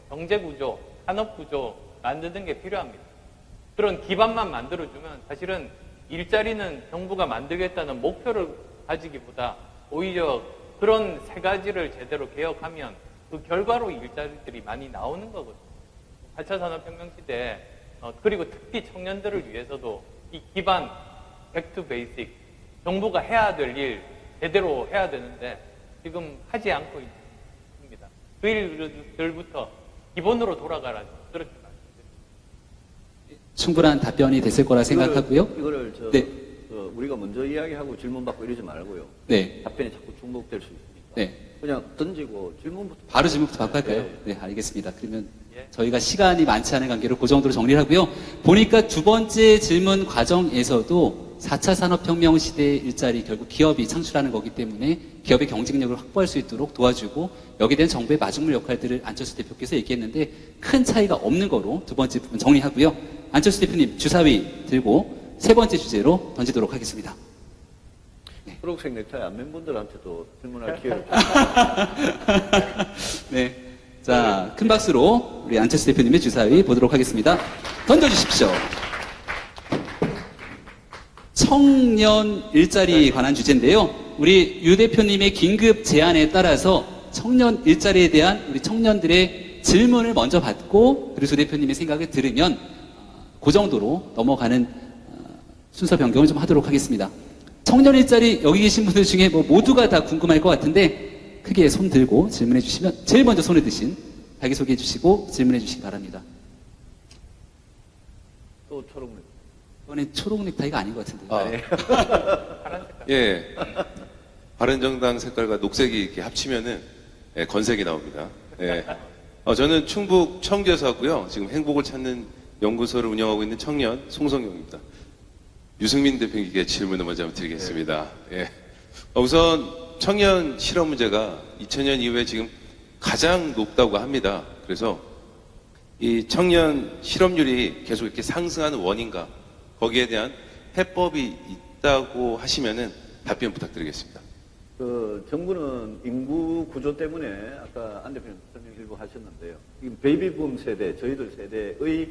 경제구조, 산업구조 만드는 게 필요합니다. 그런 기반만 만들어주면 사실은 일자리는 정부가 만들겠다는 목표를 가지기보다 오히려 그런 3가지를 제대로 개혁하면 그 결과로 일자리들이 많이 나오는 거거든요. 4차 산업혁명 시대에 그리고 특히 청년들을 위해서도 이 기반 백투 베이직, 정부가 해야 될 일 제대로 해야 되는데 지금 하지 않고 있습니다. 그 일들부터 기본으로 돌아가라, 그렇게 말씀드립니다. 충분한 답변이 됐을 거라 생각하고요. 이거를 네. 우리가 먼저 이야기하고 질문 받고 이러지 말고요. 네. 답변이 자꾸 중복될 수 있으니까. 네. 그냥 던지고 질문부터. 바로 질문부터 바꿔 할까요? 네, 알겠습니다. 그러면 저희가 시간이 많지 않은 관계로 그 정도로 정리를 하고요. 보니까 2번째 질문 과정에서도 4차 산업혁명 시대의 일자리 결국 기업이 창출하는 거기 때문에 기업의 경쟁력을 확보할 수 있도록 도와주고 여기에 대한 정부의 마중물 역할들을 안철수 대표께서 얘기했는데 큰 차이가 없는 거로 2번째 부분 정리하고요. 안철수 대표님 주사위 들고 3번째 주제로 던지도록 하겠습니다. 초록색 넥타이 안 맨 분들한테도 질문할 기회를 네. 자, 큰 박수로 우리 안철수 대표님의 주사위 보도록 하겠습니다. 던져주십시오. 청년 일자리에 관한 주제인데요. 우리 유 대표님의 긴급 제안에 따라서 청년 일자리에 대한 우리 청년들의 질문을 먼저 받고 그리고 주 대표님의 생각을 들으면 그 정도로 넘어가는 순서 변경을 좀 하도록 하겠습니다. 청년 일자리 여기 계신 분들 중에 뭐 모두가 다 궁금할 것 같은데 크게 손 들고 질문해 주시면 제일 먼저 손을 드신 자기소개해 주시고 질문해 주시기 바랍니다. 또 초록색. 이번엔 초록 넥타이가 아닌 것 같은데. 아. 네. 예. 바른정당 색깔과 녹색이 이렇게 합치면은 예, 건색이 나옵니다. 예. 저는 충북 청주에서 왔고요. 지금 행복을 찾는 연구소를 운영하고 있는 청년 송성용입니다. 유승민 대표님께 질문을 먼저 한번 드리겠습니다. 예. 우선 청년 실업 문제가 2000년 이후에 지금 가장 높다고 합니다. 그래서 이 청년 실업률이 계속 이렇게 상승하는 원인과 거기에 대한 해법이 있다고 하시면은 답변 부탁드리겠습니다. 정부는 인구 구조 때문에 아까 안 대표님 설명 일부 하셨는데요. 지금 베이비붐 세대, 저희들 세대의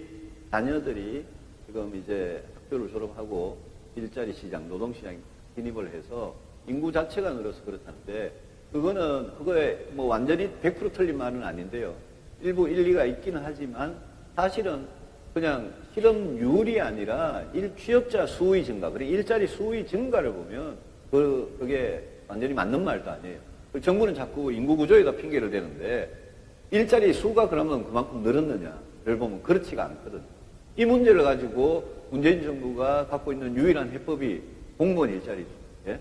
자녀들이 지금 이제 학교를 졸업하고 일자리 시장, 노동 시장에 진입을 해서 인구 자체가 늘어서 그렇다는데 그거에 뭐 완전히 100% 틀린 말은 아닌데요. 일부 일리가 있기는 하지만 사실은 그냥 실업률이 아니라 취업자 수의 증가, 그리고 일자리 수의 증가를 보면 그게 완전히 맞는 말도 아니에요. 정부는 자꾸 인구 구조에다 핑계를 대는데 일자리 수가 그러면 그만큼 늘었느냐를 보면 그렇지가 않거든요. 이 문제를 가지고 문재인 정부가 갖고 있는 유일한 해법이 공무원 일자리죠. 예?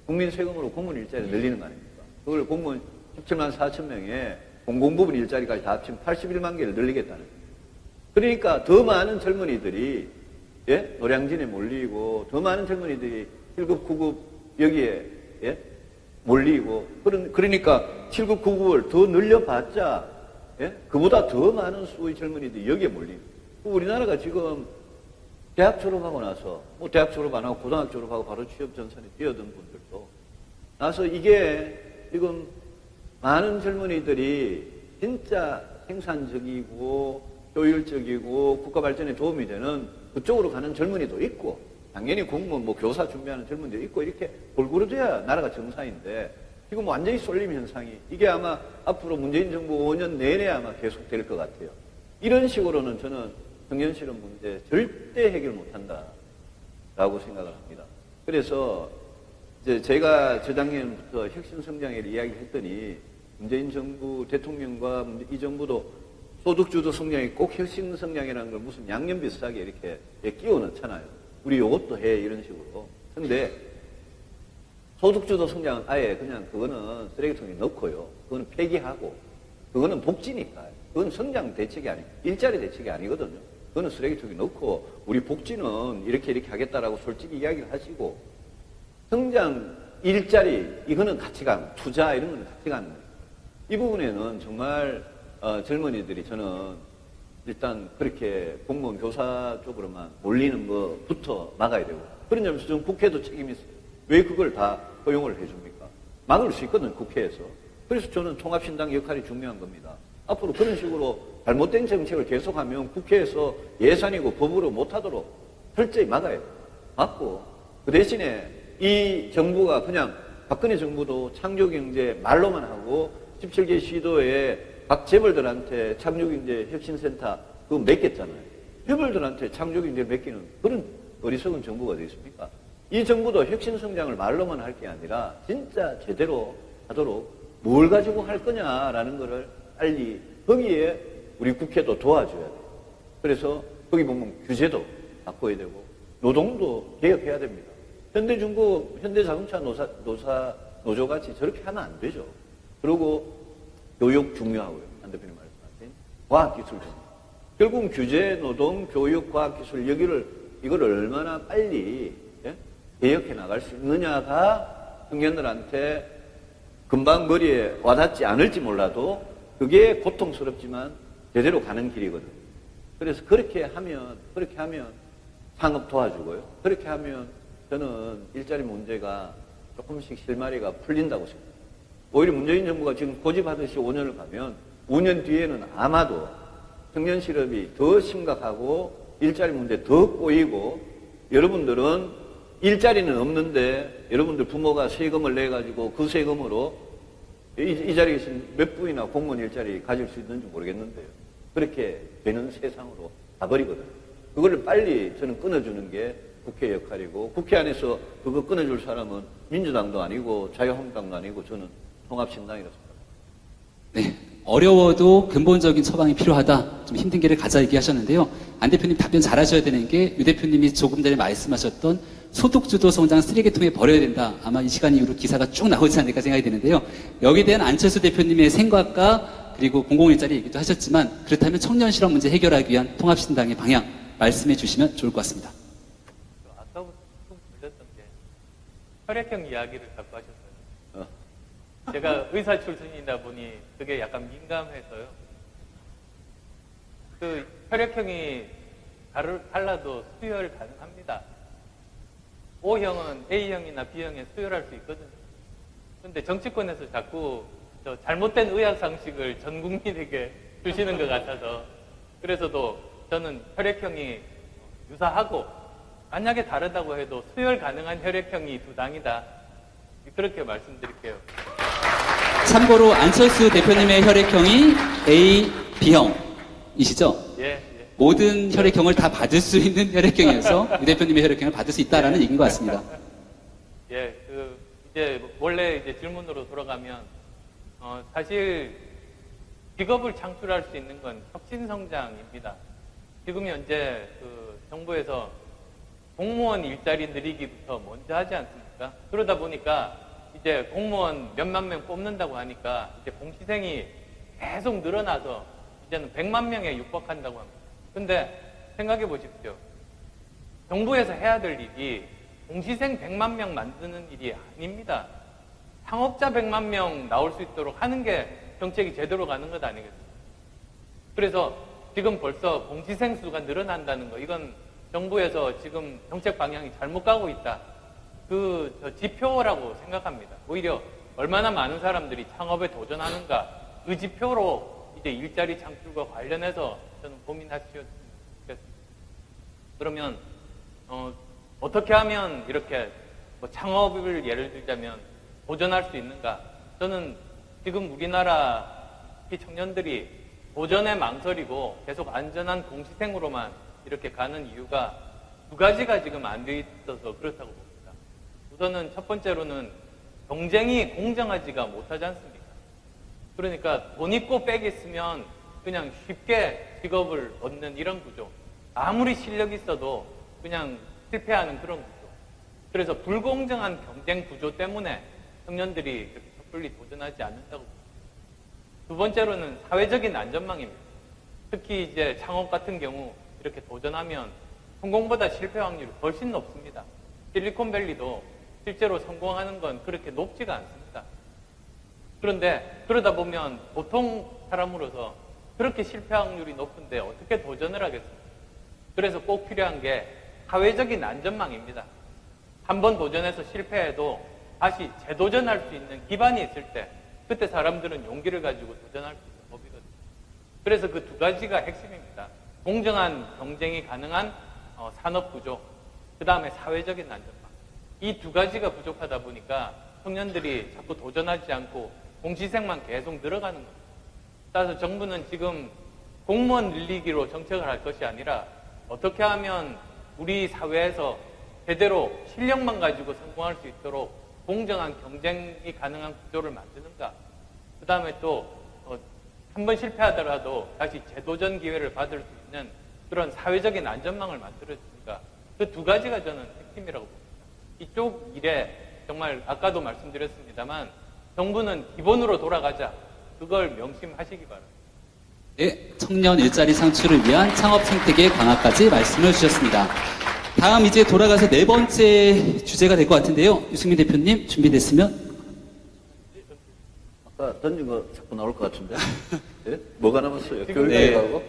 국민 세금으로 공무원 일자리를 늘리는 거 아닙니까? 그걸 공무원 17만 4천 명에 공공부문 일자리까지 다 합치면 81만 개를 늘리겠다는 거예요. 그러니까 더 많은 젊은이들이 예? 노량진에 몰리고 더 많은 젊은이들이 7급, 9급 여기에 예? 몰리고 그러니까 7급, 9급을 더 늘려봤자 예? 그보다 더 많은 수의 젊은이들이 여기에 몰리고 우리나라가 지금 대학 졸업하고 나서 뭐 대학 졸업 안 하고 고등학교 졸업하고 바로 취업 전선에 뛰어든 분들도 나서 이게 지금 많은 젊은이들이 진짜 생산적이고 효율적이고 국가 발전에 도움이 되는 그쪽으로 가는 젊은이도 있고, 당연히 공무원, 뭐 교사 준비하는 젊은이도 있고, 이렇게 골고루 돼야 나라가 정상인데, 지금 완전히 쏠림 현상이, 이게 아마 앞으로 문재인 정부 5년 내내 아마 계속될 것 같아요. 이런 식으로는 저는 청년 실업 문제 절대 해결 못한다라고 생각을 합니다. 그래서 이제 제가 저작년부터 혁신 성장에 이야기를 했더니, 문재인 정부 대통령과 이 정부도 소득주도 성장이 꼭 혁신 성장이라는 걸 무슨 양념 비슷하게 이렇게 끼워 넣잖아요. 우리 요것도 해, 이런 식으로. 근데 소득주도 성장은 아예 그냥 그거는 쓰레기통에 넣고요. 그거는 폐기하고, 그거는 복지니까. 그건 성장 대책이 일자리 대책이 아니거든요. 그거는 쓰레기통에 넣고, 우리 복지는 이렇게 하겠다라고 솔직히 이야기를 하시고, 성장, 일자리, 이거는 같이 가는, 투자 이런 거는 같이 가는 거예요. 이 부분에는 정말 젊은이들이 저는 일단 그렇게 공무원 교사 쪽으로만 몰리는 것부터 막아야 되고, 그런 점에서 좀 국회도 책임이 있어요. 왜 그걸 다 허용을 해줍니까? 막을 수 있거든요, 국회에서. 그래서 저는 통합신당 역할이 중요한 겁니다. 앞으로 그런 식으로 잘못된 정책을 계속하면 국회에서 예산이고 법으로 못하도록 철저히 막아야 돼요. 막고, 그 대신에 이 정부가 그냥 박근혜 정부도 창조경제 말로만 하고 17개 시도에 각 재벌들한테 창조경제 혁신센터 그거 맡겼잖아요. 재벌들한테 창조경제를 맡기는 그런 어리석은 정부가 되겠습니까? 이 정부도 혁신성장을 말로만 할 게 아니라 진짜 제대로 하도록 뭘 가지고 할 거냐라는 거를 빨리 거기에 우리 국회도 도와줘야 돼요. 그래서 거기 보면 규제도 바꿔야 되고 노동도 개혁해야 됩니다. 현대중공, 현대자동차 노조같이 저렇게 하면 안 되죠. 그리고 교육 중요하고요. 한 대표님 말씀하신 과학기술 중요. 결국은 규제, 노동, 교육, 과학기술 이걸 얼마나 빨리 개혁해 나갈 수 있느냐가 청년들한테 금방 머리에 와닿지 않을지 몰라도 그게 고통스럽지만 제대로 가는 길이거든요. 그래서 그렇게 하면 상업 도와주고요. 그렇게 하면 저는 일자리 문제가 조금씩 실마리가 풀린다고 생각합니다. 오히려 문재인 정부가 지금 고집하듯이 5년을 가면 5년 뒤에는 아마도 청년 실업이 더 심각하고 일자리 문제 더 꼬이고 여러분들은 일자리는 없는데 여러분들 부모가 세금을 내가지고 그 세금으로 이 자리에 계신 몇 분이나 공무원 일자리 가질 수 있는지 모르겠는데요. 그렇게 되는 세상으로 가버리거든요. 그거를 빨리 저는 끊어주는 게 국회 역할이고 국회 안에서 그거 끊어줄 사람은 민주당도 아니고 자유한국당도 아니고 저는 통합신당이라고 생각합니다. 네. 어려워도 근본적인 처방이 필요하다. 좀 힘든 길을 가자 얘기하셨는데요. 안 대표님 답변 잘하셔야 되는 게 유 대표님이 조금 전에 말씀하셨던 소득주도 성장 쓰레기통에 버려야 된다. 아마 이 시간 이후로 기사가 쭉 나오지 않을까 생각이 드는데요. 여기에 대한 안철수 대표님의 생각과 그리고 공공일자리 얘기도 하셨지만 그렇다면 청년 실업 문제 해결하기 위한 통합신당의 방향 말씀해 주시면 좋을 것 같습니다. 아까부터 쭉 들렸던 게 혈액형 이야기를 자꾸 하셨어요. 제가 의사 출신이다 보니 그게 약간 민감해서요. 그 혈액형이 달라도 수혈 가능합니다. O형은 A형이나 B형에 수혈할 수 있거든요. 근데 정치권에서 자꾸 저 잘못된 의학 상식을 전 국민에게 주시는 것 같아서 그래서도 저는 혈액형이 유사하고 만약에 다르다고 해도 수혈 가능한 혈액형이 두 당이다. 그렇게 말씀드릴게요. 참고로 안철수 대표님의 혈액형이 A, B형이시죠? 예. 모든 혈액형을 다 받을 수 있는 혈액형이어서 유 대표님의 혈액형을 받을 수 있다라는 얘기인 것 같습니다. 예, 이제 원래 이제 질문으로 돌아가면 사실 직업을 창출할 수 있는 건 혁신성장입니다. 지금 현재 정부에서 공무원 일자리 늘리기부터 먼저 하지 않습니까? 그러다 보니까 이제 공무원 몇만 명 뽑는다고 하니까 이제 공시생이 계속 늘어나서 이제는 100만 명에 육박한다고 합니다. 근데 생각해 보십시오. 정부에서 해야 될 일이 공시생 100만 명 만드는 일이 아닙니다. 창업자 100만 명 나올 수 있도록 하는 게 정책이 제대로 가는 것 아니겠습니까? 그래서 지금 벌써 공시생 수가 늘어난다는 거, 이건 정부에서 지금 정책 방향이 잘못 가고 있다. 지표라고 생각합니다. 오히려 얼마나 많은 사람들이 창업에 도전하는가, 그 지표로 이제 일자리 창출과 관련해서 저는 고민하시었으면 좋겠습니다. 그러면 어떻게 하면 이렇게 뭐 창업을 예를 들자면 도전할 수 있는가? 저는 지금 우리나라 청년들이 도전에 망설이고 계속 안전한 공시생으로만 이렇게 가는 이유가 두 가지가 지금 안 돼 있어서 그렇다고 봅니다. 우선은 첫 번째로는 경쟁이 공정하지가 못하지 않습니까? 그러니까 돈 있고 빽 있으면 그냥 쉽게 직업을 얻는 이런 구조. 아무리 실력이 있어도 그냥 실패하는 그런 구조. 그래서 불공정한 경쟁 구조 때문에 청년들이 이렇게 섣불리 도전하지 않는다고 봅니다. 두 번째로는 사회적인 안전망입니다. 특히 이제 창업 같은 경우 이렇게 도전하면 성공보다 실패 확률이 훨씬 높습니다. 실리콘밸리도 실제로 성공하는 건 그렇게 높지가 않습니다. 그런데 그러다 보면 보통 사람으로서 그렇게 실패 확률이 높은데 어떻게 도전을 하겠습니까? 그래서 꼭 필요한 게 사회적인 안전망입니다. 한번 도전해서 실패해도 다시 재도전할 수 있는 기반이 있을 때 그때 사람들은 용기를 가지고 도전할 수 있는 법이거든요. 그래서 그 두 가지가 핵심입니다. 공정한 경쟁이 가능한 산업구조, 그 다음에 사회적인 안전망. 이 두 가지가 부족하다 보니까 청년들이 자꾸 도전하지 않고 공시생만 계속 늘어가는 겁니다. 따라서 정부는 지금 공무원 늘리기로 정책을 할 것이 아니라 어떻게 하면 우리 사회에서 제대로 실력만 가지고 성공할 수 있도록 공정한 경쟁이 가능한 구조를 만드는가. 그 다음에 또 한 번 실패하더라도 다시 재도전 기회를 받을 수 있는 그런 사회적인 안전망을 만들어주니까 그 두 가지가 저는 핵심이라고 봅니다. 이쪽 일에 정말 아까도 말씀드렸습니다만 정부는 기본으로 돌아가자. 그걸 명심하시기 바랍니다. 네, 청년 일자리 창출을 위한 창업 생태계 강화까지 말씀을 주셨습니다. 다음 이제 돌아가서 네 번째 주제가 될 것 같은데요. 유승민 대표님 준비됐으면. 아까 던진 거 자꾸 나올 것 같은데. 네? 뭐가 남았어요? 지금 교육하고?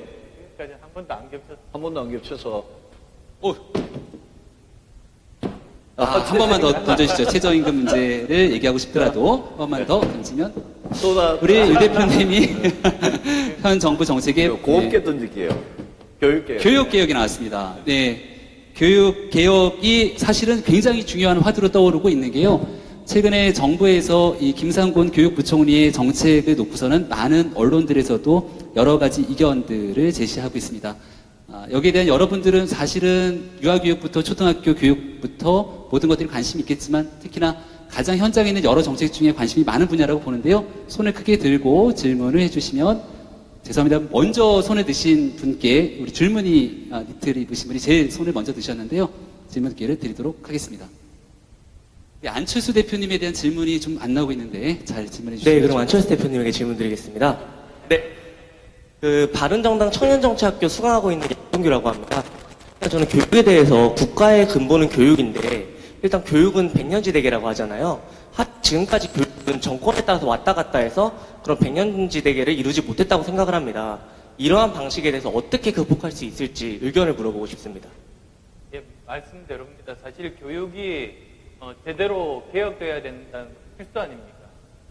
지금까지 한 번도 안 겹쳤어요. 한 번도 안 겹쳐서. 한 번만 더 던져주시죠. 최저임금 문제를 얘기하고 싶더라도 한 번만 더 던지면. 우리 유 대표님이 현 정부 정책에 곱게 던질게요. 교육개혁. 교육개혁이 나왔습니다. 네. 교육개혁이 사실은 굉장히 중요한 화두로 떠오르고 있는 게요. 최근에 정부에서 이 김상곤 교육부총리의 정책을 놓고서는 많은 언론들에서도 여러 가지 의견들을 제시하고 있습니다. 여기에 대한 여러분들은 사실은 유아교육부터 초등학교 교육부터 모든 것들이 관심이 있겠지만 특히나 가장 현장에 있는 여러 정책 중에 관심이 많은 분야라고 보는데요. 손을 크게 들고 질문을 해주시면 죄송합니다. 먼저 손에 드신 분께 우리 줄무늬 니트를 입으신 분이 제일 손을 먼저 드셨는데요. 질문 기회를 드리도록 하겠습니다. 네, 안철수 대표님에 대한 질문이 좀 안 나오고 있는데 잘 질문해 주시죠. 네, 그럼 안철수 대표님에게 질문 드리겠습니다. 네, 바른정당 청년정치학교 수강하고 있는 양동규라고 합니다. 저는 교육에 대해서 국가의 근본은 교육인데 일단 교육은 백년지대계라고 하잖아요. 지금까지 교육은 정권에 따라서 왔다 갔다 해서 그런 백년지대계를 이루지 못했다고 생각을 합니다. 이러한 방식에 대해서 어떻게 극복할 수 있을지 의견을 물어보고 싶습니다. 예, 말씀대로입니다. 사실 교육이 제대로 개혁되어야 된다는 필수 아닙니까?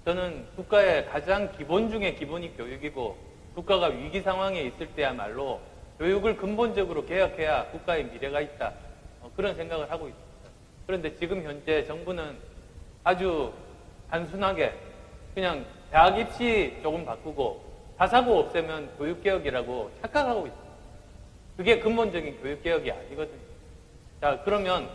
저는 국가의 가장 기본 중에 기본이 교육이고 국가가 위기 상황에 있을 때야말로 교육을 근본적으로 개혁해야 국가의 미래가 있다. 그런 생각을 하고 있습니다. 그런데 지금 현재 정부는 아주 단순하게 그냥 대학 입시 조금 바꾸고 다사고 없애면 교육개혁이라고 착각하고 있습니다. 그게 근본적인 교육개혁이 아니거든요. 자, 그러면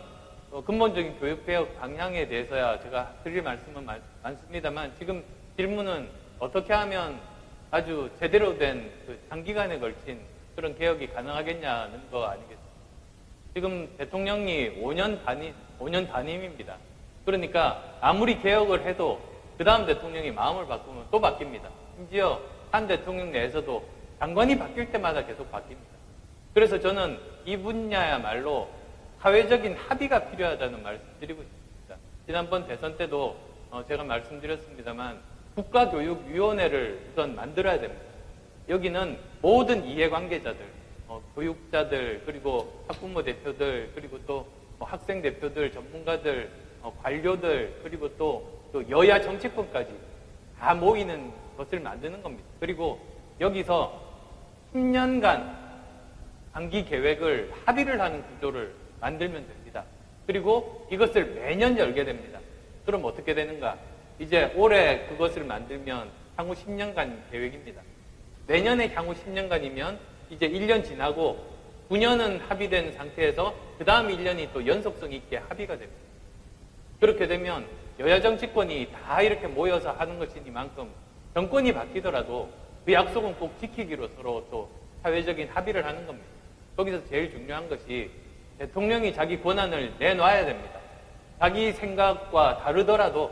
근본적인 교육개혁 방향에 대해서야 제가 드릴 말씀은 많습니다만 지금 질문은 어떻게 하면 아주 제대로 된 장기간에 걸친 그런 개혁이 가능하겠냐는 거 아니겠습니까? 지금 대통령이 5년 단임입니다. 그러니까 아무리 개혁을 해도 그 다음 대통령이 마음을 바꾸면 또 바뀝니다. 심지어 한 대통령 내에서도 장관이 바뀔 때마다 계속 바뀝니다. 그래서 저는 이 분야야말로 사회적인 합의가 필요하다는 말씀드리고 싶습니다. 지난번 대선 때도 제가 말씀드렸습니다만 국가교육위원회를 우선 만들어야 됩니다. 여기는 모든 이해관계자들, 교육자들, 그리고 학부모 대표들, 그리고 또 학생 대표들, 전문가들, 관료들, 그리고 또 여야 정치권까지 다 모이는 것을 만드는 겁니다. 그리고 여기서 10년간 장기 계획을 합의를 하는 구조를 만들면 됩니다. 그리고 이것을 매년 열게 됩니다. 그럼 어떻게 되는가? 이제 올해 그것을 만들면 향후 10년간 계획입니다. 내년에 향후 10년간이면 이제 1년 지나고 9년은 합의된 상태에서 그 다음 1년이 또 연속성 있게 합의가 됩니다. 그렇게 되면 여야 정치권이 다 이렇게 모여서 하는 것이니만큼 정권이 바뀌더라도 그 약속은 꼭 지키기로 서로 또 사회적인 합의를 하는 겁니다. 거기서 제일 중요한 것이 대통령이 자기 권한을 내놔야 됩니다. 자기 생각과 다르더라도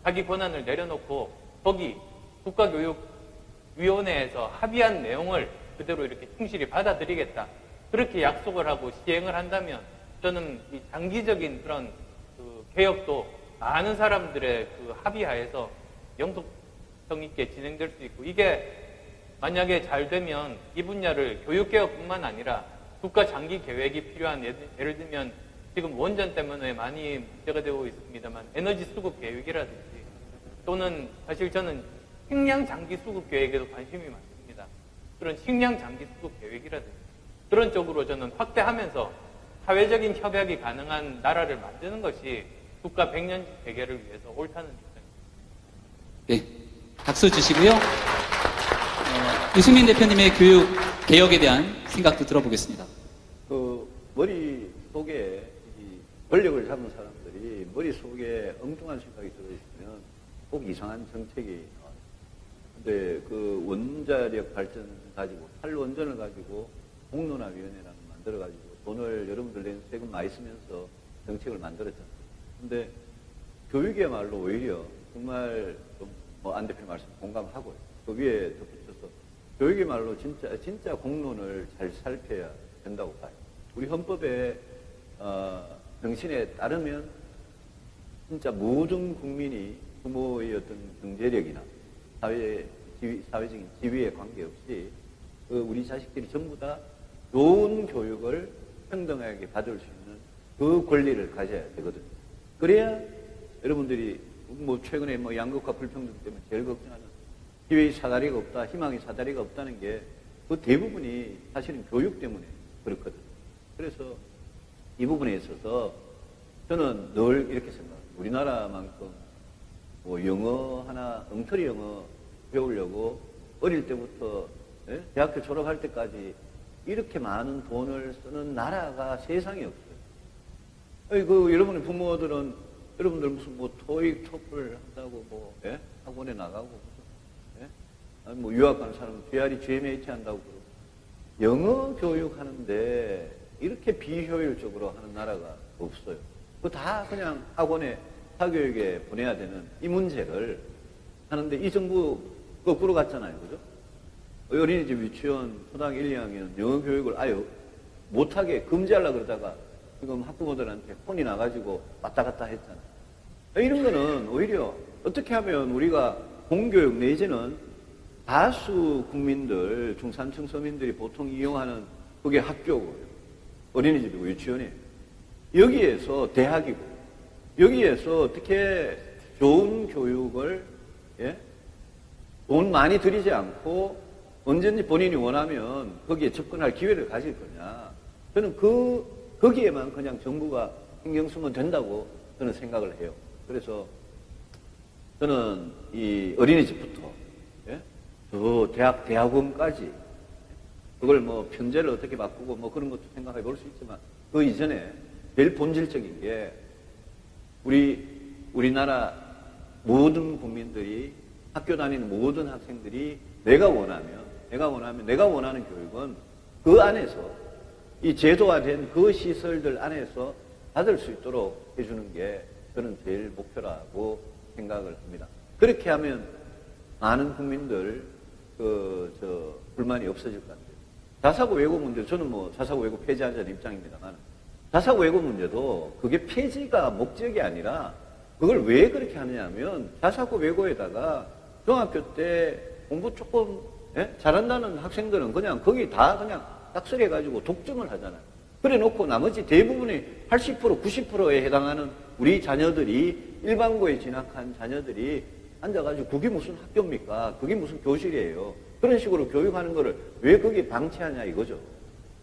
자기 권한을 내려놓고 거기 국가교육위원회에서 합의한 내용을 그대로 이렇게 충실히 받아들이겠다. 그렇게 약속을 하고 시행을 한다면 저는 이 장기적인 그런 그 개혁도 많은 사람들의 그 합의하에서 영속성 있게 진행될 수 있고, 이게 만약에 잘 되면 이 분야를 교육개혁뿐만 아니라 국가 장기 계획이 필요한, 예를 들면 지금 원전 때문에 많이 문제가 되고 있습니다만 에너지 수급 계획이라든지, 또는 사실 저는 식량 장기 수급 계획에도 관심이 많습니다. 그런 식량 장기 수급 계획이라든지 그런 쪽으로 저는 확대하면서 사회적인 협약이 가능한 나라를 만드는 것이 국가 100년 재개를 위해서 옳다는 입장입니다. 네, 박수 주시고요. 유승민 대표님의 교육 개혁에 대한 생각도 들어보겠습니다. 그 머릿속에 이 권력을 잡은 사람들이 머릿속에 엉뚱한 생각이 들어있으면 꼭 이상한 정책이 나와요. 근데 그 원자력 발전 가지고, 탈원전을 가지고 공론화위원회라는 걸 만들어가지고 돈을 여러분들 낸 세금 많이 쓰면서 정책을 만들었잖아요. 근데 교육이야말로 오히려 정말 안 대표님 말씀 공감하고요. 그 위에 덧붙여서 교육이야말로 진짜 공론을 잘 살펴야 된다고 봐요. 우리 헌법의 정신에 따르면 진짜 모든 국민이 부모의 어떤 경제력이나 사회적인 지위에 관계없이 우리 자식들이 전부 다 좋은 교육을 평등하게 받을 수 있는 그 권리를 가져야 되거든요. 그래야 여러분들이 최근에 양극화 불평등 때문에 제일 걱정하는 기회의 사다리가 없다, 희망의 사다리가 없다는 게 그 대부분이 사실은 교육 때문에 그렇거든요. 그래서 이 부분에 있어서 저는 늘 이렇게 생각합니다. 우리나라만큼 영어 하나, 엉터리 영어 배우려고 어릴 때부터 대학교 졸업할 때까지 이렇게 많은 돈을 쓰는 나라가 세상에 없어요. 여러분의 부모들은 여러분들 무슨 토익, 토플 한다고 학원에 나가고 아니 유학 가는 사람은 GRE, GMAT 한다고 그러고 영어 교육하는데 이렇게 비효율적으로 하는 나라가 없어요. 그거 다 그냥 학원에 사교육에 보내야 되는 이 문제를 하는데 이 정부 거꾸로 갔잖아요. 그죠? 어린이집 유치원 초등학교 1, 2학년 영어 교육을 아예 못하게 금지하려고 그러다가 지금 학부모들한테 혼이 나가지고 왔다 갔다 했잖아요. 이런 거는 오히려 어떻게 하면 우리가 공교육 내지는 다수 국민들, 중산층 서민들이 보통 이용하는 그게 학교고요. 어린이집이고 유치원이에요. 여기에서 대학이고 여기에서 어떻게 좋은 교육을 돈 많이 들이지 않고 언제든지 본인이 원하면 거기에 접근할 기회를 가질 거냐. 저는 거기에만 그냥 정부가 신경 쓰면 된다고 저는 생각을 해요. 그래서 저는 이 어린이집부터 저 대학원까지 그걸 편제를 어떻게 바꾸고 그런 것도 생각해 볼 수 있지만 그 이전에 제일 본질적인 게 우리나라 모든 국민들이 학교 다니는 모든 학생들이 내가 원하는 교육은 그 안에서 이 제도화된 그 시설들 안에서 받을 수 있도록 해주는 게 저는 제일 목표라고 생각을 합니다. 그렇게 하면 많은 국민들 불만이 없어질 것 같아요. 자사고 외고 문제, 저는 자사고 외고 폐지하자는 입장입니다만 자사고 외고 문제도 그게 폐지가 목적이 아니라 그걸 왜 그렇게 하느냐면 자사고 외고에다가 중학교 때 공부 조금 잘한다는 학생들은 그냥 거기 다 그냥 딱서리 해가지고 독점을 하잖아요. 그래 놓고 나머지 대부분의 80%, 90%에 해당하는 우리 자녀들이 일반고에 진학한 자녀들이 앉아가지고 그게 무슨 학교입니까? 그게 무슨 교실이에요? 그런 식으로 교육하는 거를 왜 거기에 방치하냐 이거죠.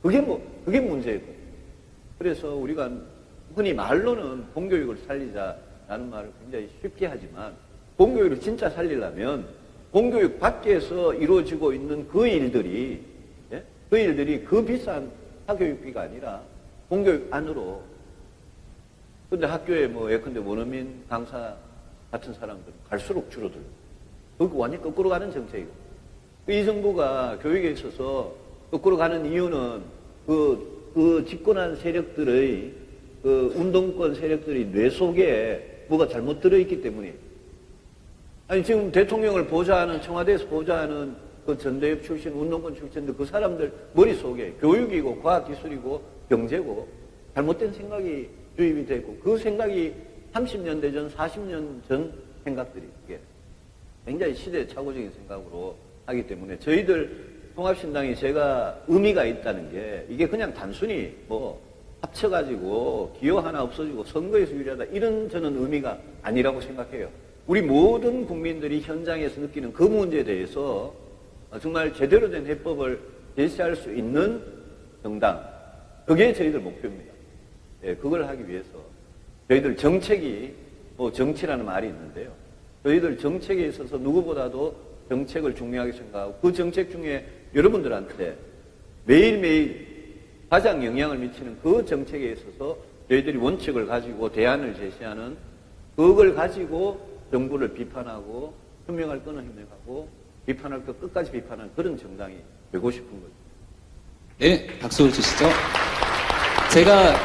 그게 문제고. 그래서 우리가 흔히 말로는 공교육을 살리자라는 말을 굉장히 쉽게 하지만 공교육을 진짜 살리려면 공교육 밖에서 이루어지고 있는 그 일들이 그 비싼 사교육비가 아니라 공교육 안으로. 근데 학교에 예컨대 원어민 강사 같은 사람들은 갈수록 줄어들고. 그 완전히 거꾸로 가는 정책이고. 이 정부가 교육에 있어서 거꾸로 가는 이유는 그 집권한 세력들의 그 운동권 세력들이 뇌 속에 뭐가 잘못 들어있기 때문에. 아니, 지금 대통령을 보좌하는, 청와대에서 보좌하는 그 전대협 출신, 운동권 출신들 그 사람들 머릿속에 교육이고 과학기술이고 경제고 잘못된 생각이 주입이 됐고 그 생각이 30년대 전, 40년 전 생각들이 이게 굉장히 시대착오적인 생각으로 하기 때문에 저희들 통합신당이 제가 의미가 있다는 게 이게 그냥 단순히 합쳐가지고 기호 하나 없어지고 선거에서 유리하다 이런 저는 의미가 아니라고 생각해요. 우리 모든 국민들이 현장에서 느끼는 그 문제에 대해서 정말 제대로 된 해법을 제시할 수 있는 정당, 그게 저희들 목표입니다. 그걸 하기 위해서 저희들 정책이 정치라는 말이 있는데요. 저희들 정책에 있어서 누구보다도 정책을 중요하게 생각하고 그 정책 중에 여러분들한테 매일매일 가장 영향을 미치는 그 정책에 있어서 저희들이 원칙을 가지고 대안을 제시하는 그걸 가지고 정부를 비판하고 현명할 거는 현명하고 비판할 거 끝까지 비판하는 그런 정당이 되고 싶은 거죠. 네, 박수 주시죠. 제가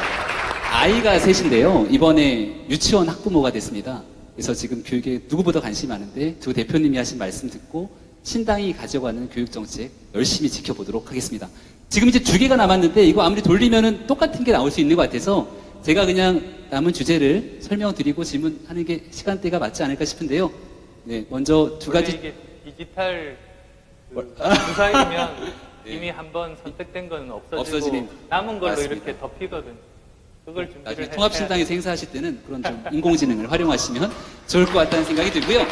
아이가 셋인데요. 이번에 유치원 학부모가 됐습니다. 그래서 지금 교육에 누구보다 관심이 많은데 두 대표님이 하신 말씀 듣고 신당이 가져가는 교육정책 열심히 지켜보도록 하겠습니다. 지금 이제 2개가 남았는데 이거 아무리 돌리면은 똑같은 게 나올 수 있는 것 같아서 제가 그냥 남은 주제를 설명드리고 질문하는 게 시간대가 맞지 않을까 싶은데요. 네, 먼저 2가지. 이게 디지털 주사위면 이미 한번 선택된 건 없어지고 남은 걸로 맞습니다. 이렇게 덮이거든요. 그걸 준비를 통합신당에서 행사하실 때는 그런 좀 인공지능을 활용하시면 좋을 것 같다는 생각이 들고요.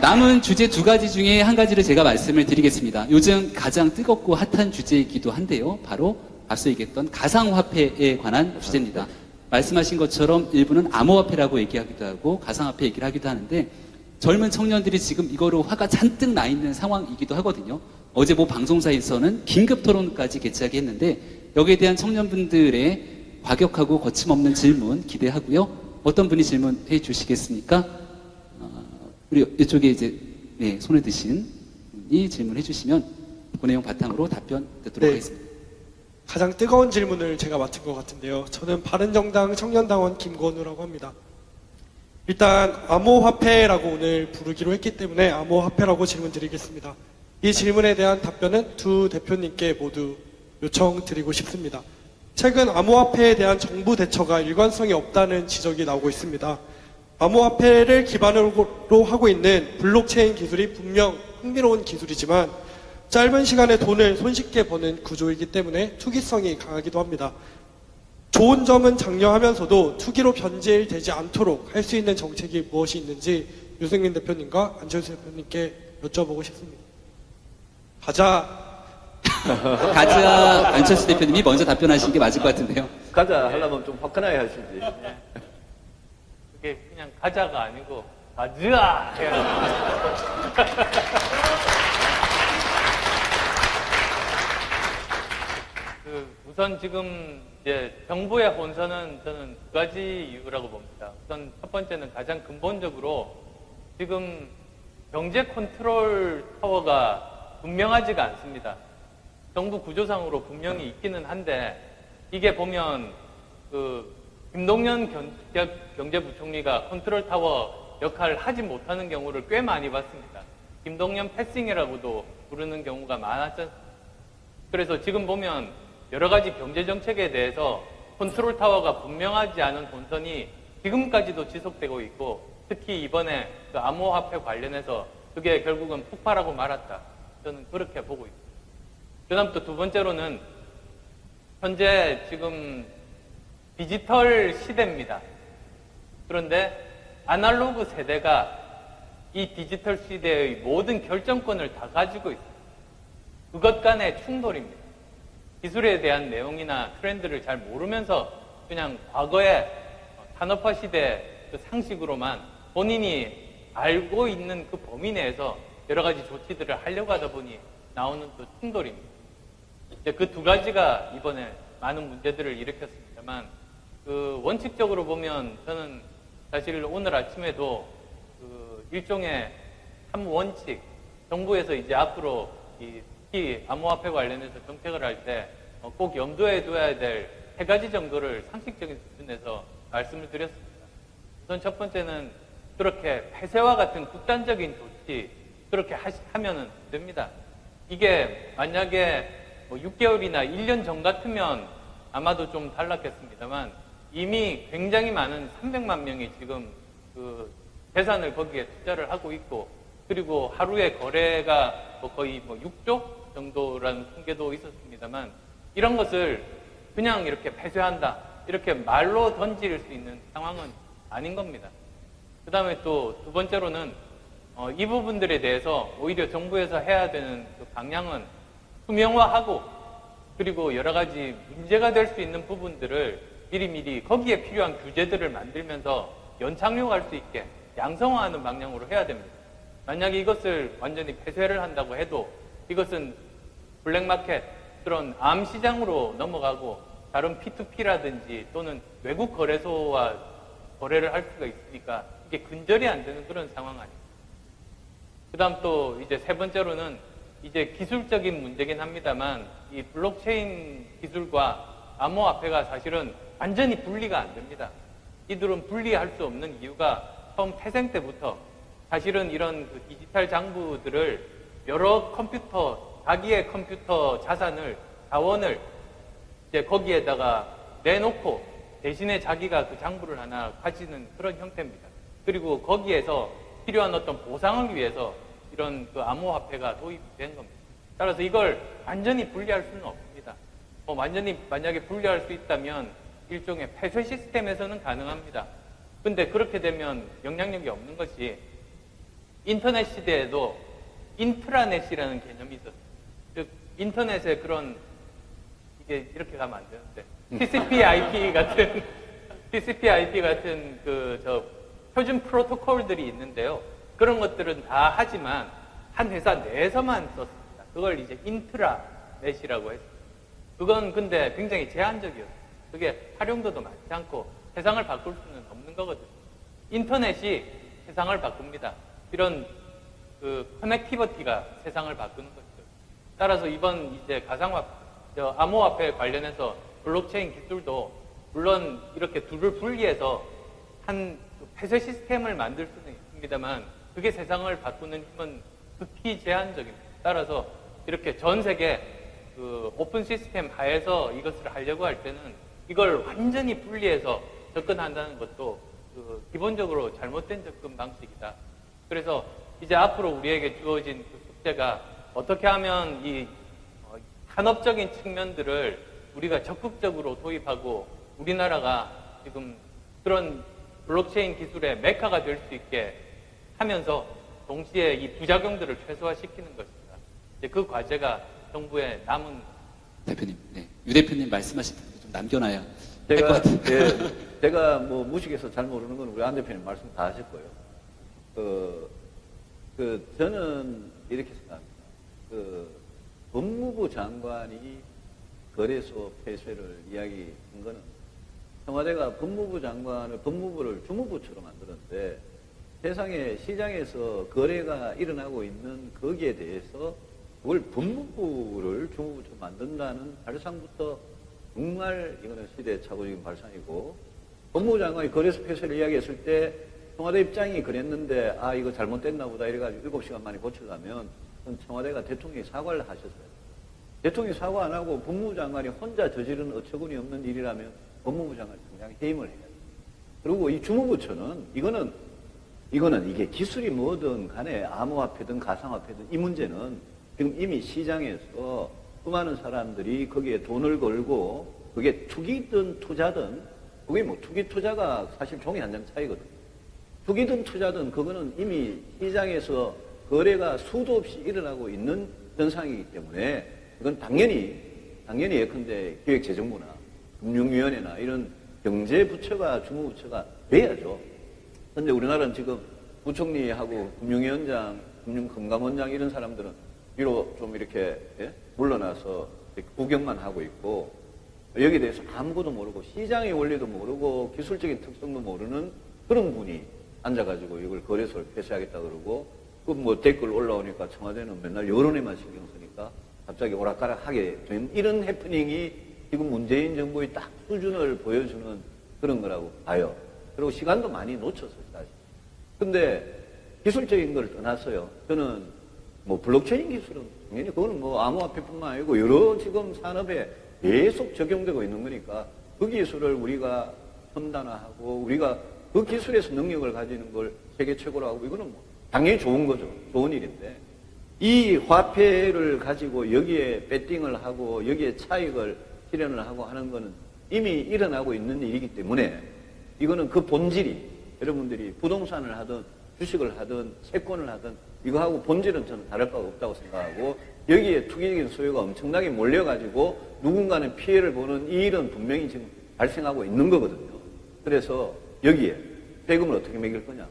남은 주제 2가지 중에 한 가지를 제가 말씀을 드리겠습니다. 요즘 가장 뜨겁고 핫한 주제이기도 한데요. 바로 앞서 얘기했던 가상화폐에 관한 주제입니다. 말씀하신 것처럼 일부는 암호화폐라고 얘기하기도 하고 가상화폐 얘기를 하기도 하는데 젊은 청년들이 지금 이거로 화가 잔뜩 나 있는 상황이기도 하거든요. 어제 방송사에서는 긴급 토론까지 개최하게 했는데 여기에 대한 청년분들의 과격하고 거침없는 질문 기대하고요. 어떤 분이 질문해 주시겠습니까? 우리 이쪽에 이제 손에 드신 분이 질문해 주시면 그 내용 바탕으로 답변 듣도록 하겠습니다. 가장 뜨거운 질문을 제가 맡은 것 같은데요. 저는 바른정당 청년당원 김건우라고 합니다. 일단 암호화폐라고 오늘 부르기로 했기 때문에 암호화폐라고 질문 드리겠습니다. 이 질문에 대한 답변은 두 대표님께 모두 요청드리고 싶습니다. 최근 암호화폐에 대한 정부 대처가 일관성이 없다는 지적이 나오고 있습니다. 암호화폐를 기반으로 하고 있는 블록체인 기술이 분명 흥미로운 기술이지만 짧은 시간에 돈을 손쉽게 버는 구조이기 때문에 투기성이 강하기도 합니다. 좋은 점은 장려하면서도 투기로 변질되지 않도록 할 수 있는 정책이 무엇이 있는지 유승민 대표님과 안철수 대표님께 여쭤보고 싶습니다. 가자 안철수 대표님이 먼저 답변하시는 게 맞을 것 같은데요. 가자 하려면 좀 화끈하게 하시지. 그게 그냥 가자가 아니고 가즈아 해야 우선 지금 이제 정부의 혼선은 저는 2가지 이유라고 봅니다. 우선 첫 번째는 가장 근본적으로 지금 경제 컨트롤 타워가 분명하지가 않습니다. 정부 구조상으로 분명히 있기는 한데 이게 보면 김동연 경제부총리가 컨트롤 타워 역할을 하지 못하는 경우를 꽤 많이 봤습니다. 김동연 패싱이라고도 부르는 경우가 많았죠. 그래서 지금 보면 여러 가지 경제 정책에 대해서 컨트롤 타워가 분명하지 않은 혼선이 지금까지도 지속되고 있고 특히 이번에 그 암호화폐 관련해서 그게 결국은 폭발하고 말았다. 저는 그렇게 보고 있습니다. 그 다음 또 2번째로는 현재 지금 디지털 시대입니다. 그런데 아날로그 세대가 이 디지털 시대의 모든 결정권을 다 가지고 있습니다. 그것 간의 충돌입니다. 기술에 대한 내용이나 트렌드를 잘 모르면서 그냥 과거의 산업화 시대 그 상식으로만 본인이 알고 있는 그 범위 내에서 여러 가지 조치들을 하려고 하다 보니 나오는 또 충돌입니다. 그 두 가지가 이번에 많은 문제들을 일으켰습니다만, 그 원칙적으로 보면 저는 사실 오늘 아침에도 그 일종의 3원칙, 정부에서 이제 앞으로 특히 암호화폐 관련해서 정책을 할 때 꼭 염두에 둬야 될 3가지 정도를 상식적인 수준에서 말씀을 드렸습니다. 우선 첫 번째는 그렇게 폐쇄와 같은 극단적인 조치 그렇게 하면은 안 됩니다. 이게 만약에 6개월이나 1년 전 같으면 아마도 좀 달랐겠습니다만 이미 굉장히 많은 300만 명이 지금 그 재산을 거기에 투자를 하고 있고, 그리고 하루에 거래가 거의 6조 정도라는 통계도 있었습니다만, 이런 것을 그냥 이렇게 폐쇄한다, 이렇게 말로 던질 수 있는 상황은 아닌 겁니다. 그 다음에 또 두 번째로는 이 부분들에 대해서 오히려 정부에서 해야 되는 그 방향은 투명화하고, 그리고 여러 가지 문제가 될 수 있는 부분들을 미리미리 거기에 필요한 규제들을 만들면서 연착륙할 수 있게 양성화하는 방향으로 해야 됩니다. 만약에 이것을 완전히 폐쇄를 한다고 해도 이것은 블랙마켓, 그런 암시장으로 넘어가고 다른 P2P라든지 또는 외국 거래소와 거래를 할 수가 있으니까 이게 근절이 안 되는 그런 상황 아닙니다. 그 다음 또 이제 세 번째로는 이제 기술적인 문제긴 합니다만, 이 블록체인 기술과 암호화폐가 사실은 완전히 분리가 안 됩니다. 이들은 분리할 수 없는 이유가 처음 태생 때부터 사실은 이런 그 디지털 장부들을 여러 컴퓨터, 자기의 컴퓨터 자산을, 자원을 이제 거기에다가 내놓고 대신에 자기가 그 장부를 하나 가지는 그런 형태입니다. 그리고 거기에서 필요한 어떤 보상을 위해서 이런 그 암호화폐가 도입이 된 겁니다. 따라서 이걸 완전히 분리할 수는 없습니다. 완전히 만약에 분리할 수 있다면 일종의 폐쇄 시스템에서는 가능합니다. 근데 그렇게 되면 영향력이 없는 것이, 인터넷 시대에도 인트라넷이라는 개념이 있었어요. 즉 인터넷에 그런, 이게 이렇게 가면 안 되는데 TCP/IP 같은 그 표준 프로토콜들이 있는데요. 그런 것들은 다 하지만 한 회사 내에서만 썼습니다. 그걸 이제 인트라넷이라고 했습니다. 그건 근데 굉장히 제한적이었어요. 그게 활용도도 많지 않고 세상을 바꿀 수는 없는 거거든요. 인터넷이 세상을 바꿉니다. 이런 그 커넥티비티가 세상을 바꾸는 것이죠. 따라서 이번 이제 암호화폐 관련해서 블록체인 기술도 물론 이렇게 둘을 분리해서 한 폐쇄 시스템을 만들 수는 있습니다만, 그게 세상을 바꾸는 힘은 극히 제한적입니다. 따라서 이렇게 전 세계 그 오픈 시스템 하에서 이것을 하려고 할 때는 이걸 완전히 분리해서 접근한다는 것도 그 기본적으로 잘못된 접근 방식이다. 그래서 이제 앞으로 우리에게 주어진 그 숙제가 어떻게 하면 이 산업적인 측면들을 우리가 적극적으로 도입하고 우리나라가 지금 그런 블록체인 기술의 메카가 될 수 있게 하면서 동시에 이 부작용들을 최소화시키는 것입니다. 이제 그 과제가 정부의 남은. 대표님, 네. 유 대표님 말씀하신 부분 좀 남겨놔야 할 것 같아요. 제가 뭐 무식해서 잘 모르는 건 우리 안 대표님 말씀 다 하셨고요. 저는 이렇게 생각합니다. 법무부 장관이 거래소 폐쇄를 이야기한 거는, 청와대가 법무부 장관을 법무부를 주무부처럼 만들었는데 세상에 시장에서 거래가 일어나고 있는 거기에 대해서 그걸 법무부를 주무부처럼 만든다는 발상부터 정말 이거는 시대착오적인 발상이고, 법무부 장관이 거래소 폐쇄를 이야기했을 때 청와대 입장이 그랬는데 이거 잘못됐나 보다 이래가지고 7시간 만에 고쳐가면 그건 청와대가 대통령이 사과를 하셨어요. 대통령이 사과 안 하고 법무부 장관이 혼자 저지른 어처구니 없는 일이라면 법무부 장관이 굉장히 해임을 해야 돼요. 그리고 이 주무부처는 이거는 이게 기술이 뭐든 간에 암호화폐든 가상화폐든 이 문제는 지금 이미 시장에서 수많은 사람들이 거기에 돈을 걸고, 그게 투기든 투자든, 그게 뭐 투기 투자가 사실 종이 한 장 차이거든요. 투기든 투자든 그거는 이미 시장에서 거래가 수도 없이 일어나고 있는 현상이기 때문에 이건 당연히 예컨대 기획재정부나 금융위원회나 이런 경제부처가 주무부처가 돼야죠. 그런데 우리나라는 지금 부총리하고 금융위원장, 금감원장 이런 사람들은 위로 좀 이렇게 물러나서 이렇게 구경만 하고 있고 여기에 대해서 아무것도 모르고 시장의 원리도 모르고 기술적인 특성도 모르는 그런 분이 앉아가지고 이걸 거래소를 폐쇄하겠다 그러고 그 뭐 댓글 올라오니까 청와대는 맨날 여론에만 신경 쓰니까 갑자기 오락가락하게 된 이런 해프닝이 지금 문재인 정부의 딱 수준을 보여주는 그런 거라고 봐요. 그리고 시간도 많이 놓쳤어요, 사실. 근데 기술적인 걸 떠났어요. 저는 뭐 블록체인 기술은 당연히 그거는 뭐 암호화폐뿐만 아니고 여러 지금 산업에 계속 적용되고 있는 거니까 그 기술을 우리가 첨단화하고 우리가 그 기술에서 능력을 가지는 걸 세계 최고로 하고 이거는 뭐 당연히 좋은 거죠. 좋은 일인데 이 화폐를 가지고 여기에 배팅을 하고 여기에 차익을 실현을 하고 하는 거는 이미 일어나고 있는 일이기 때문에 이거는 그 본질이 여러분들이 부동산을 하든 주식을 하든 채권을 하든 이거하고 본질은 저는 다를 바가 없다고 생각하고 여기에 투기적인 소요가 엄청나게 몰려가지고 누군가는 피해를 보는 이 일은 분명히 지금 발생하고 있는 거거든요. 그래서 여기에 세금을 어떻게 매길 거냐.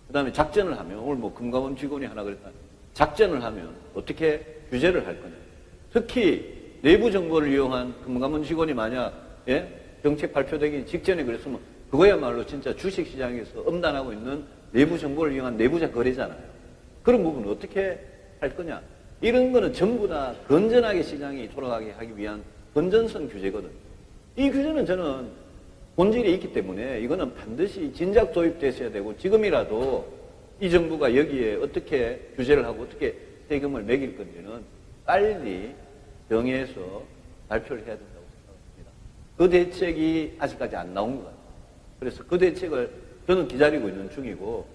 그 다음에 작전을 하면 오늘 뭐 금감원 직원이 하나 그랬다. 작전을 하면 어떻게 규제를 할 거냐. 특히 내부 정보를 이용한 금감원 직원이 만약 정책 발표되기 직전에 그랬으면 그거야말로 진짜 주식시장에서 엄단하고 있는 내부 정보를 이용한 내부자 거래잖아요. 그런 부분을 어떻게 할 거냐. 이런 거는 전부 다 건전하게 시장이 돌아가게 하기 위한 건전성 규제거든요. 이 규제는 저는 본질이 있기 때문에 이거는 반드시 진작 도입됐어야 되고 지금이라도 이 정부가 여기에 어떻게 규제를 하고 어떻게 세금을 매길 건지는 빨리 정해서 발표를 해야 된다고 생각합니다. 그 대책이 아직까지 안 나온 것 같아요. 그래서 그 대책을 저는 기다리고 있는 중이고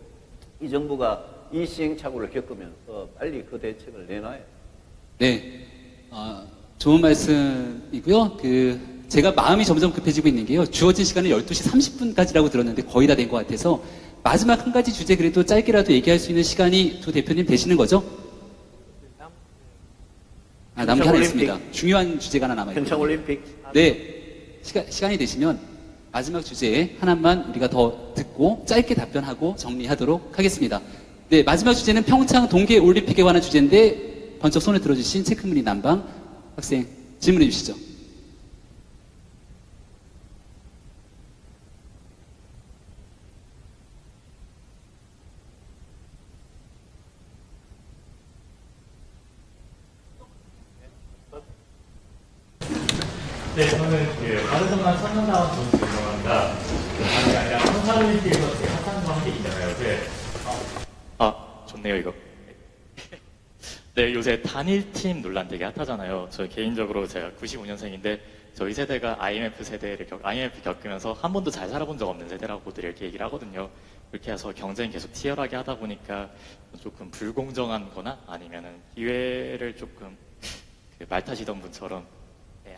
이 정부가 이 시행착오를 겪으면서 빨리 그 대책을 내놔야 돼요. 네, 좋은 말씀이고요. 제가 마음이 점점 급해지고 있는 게요. 주어진 시간은 12시 30분까지라고 들었는데 거의 다 된 것 같아서 마지막 한 가지 주제 그래도 짧게라도 얘기할 수 있는 시간이 두 대표님 되시는 거죠? 남은 게 하나 있습니다. 중요한 주제가 하나 남아있거든요. 평창올림픽. 네, 시간이 되시면 마지막 주제에 하나만 우리가 더 듣고 짧게 답변하고 정리하도록 하겠습니다. 네, 마지막 주제는 평창 동계올림픽에 관한 주제인데 번쩍 손을 들어주신 체크무늬 남방 학생 질문해 주시죠. 네, 저는 바른정당 청년다운 조은수 유명합니다. 아니 아니라 평창올림픽에서 제가 핫한 게 있잖아요. 요새 좋네요 이거. 네, 요새 단일팀 논란 되게 핫하잖아요. 저 개인적으로 제가 95년생인데 저희 세대가 IMF 겪으면서 한 번도 잘 살아본 적 없는 세대라고들 이렇게 얘기를 하거든요. 그렇게 해서 경쟁이 계속 치열하게 하다 보니까 조금 불공정한 거나 아니면은 기회를 조금 말 타시던 분처럼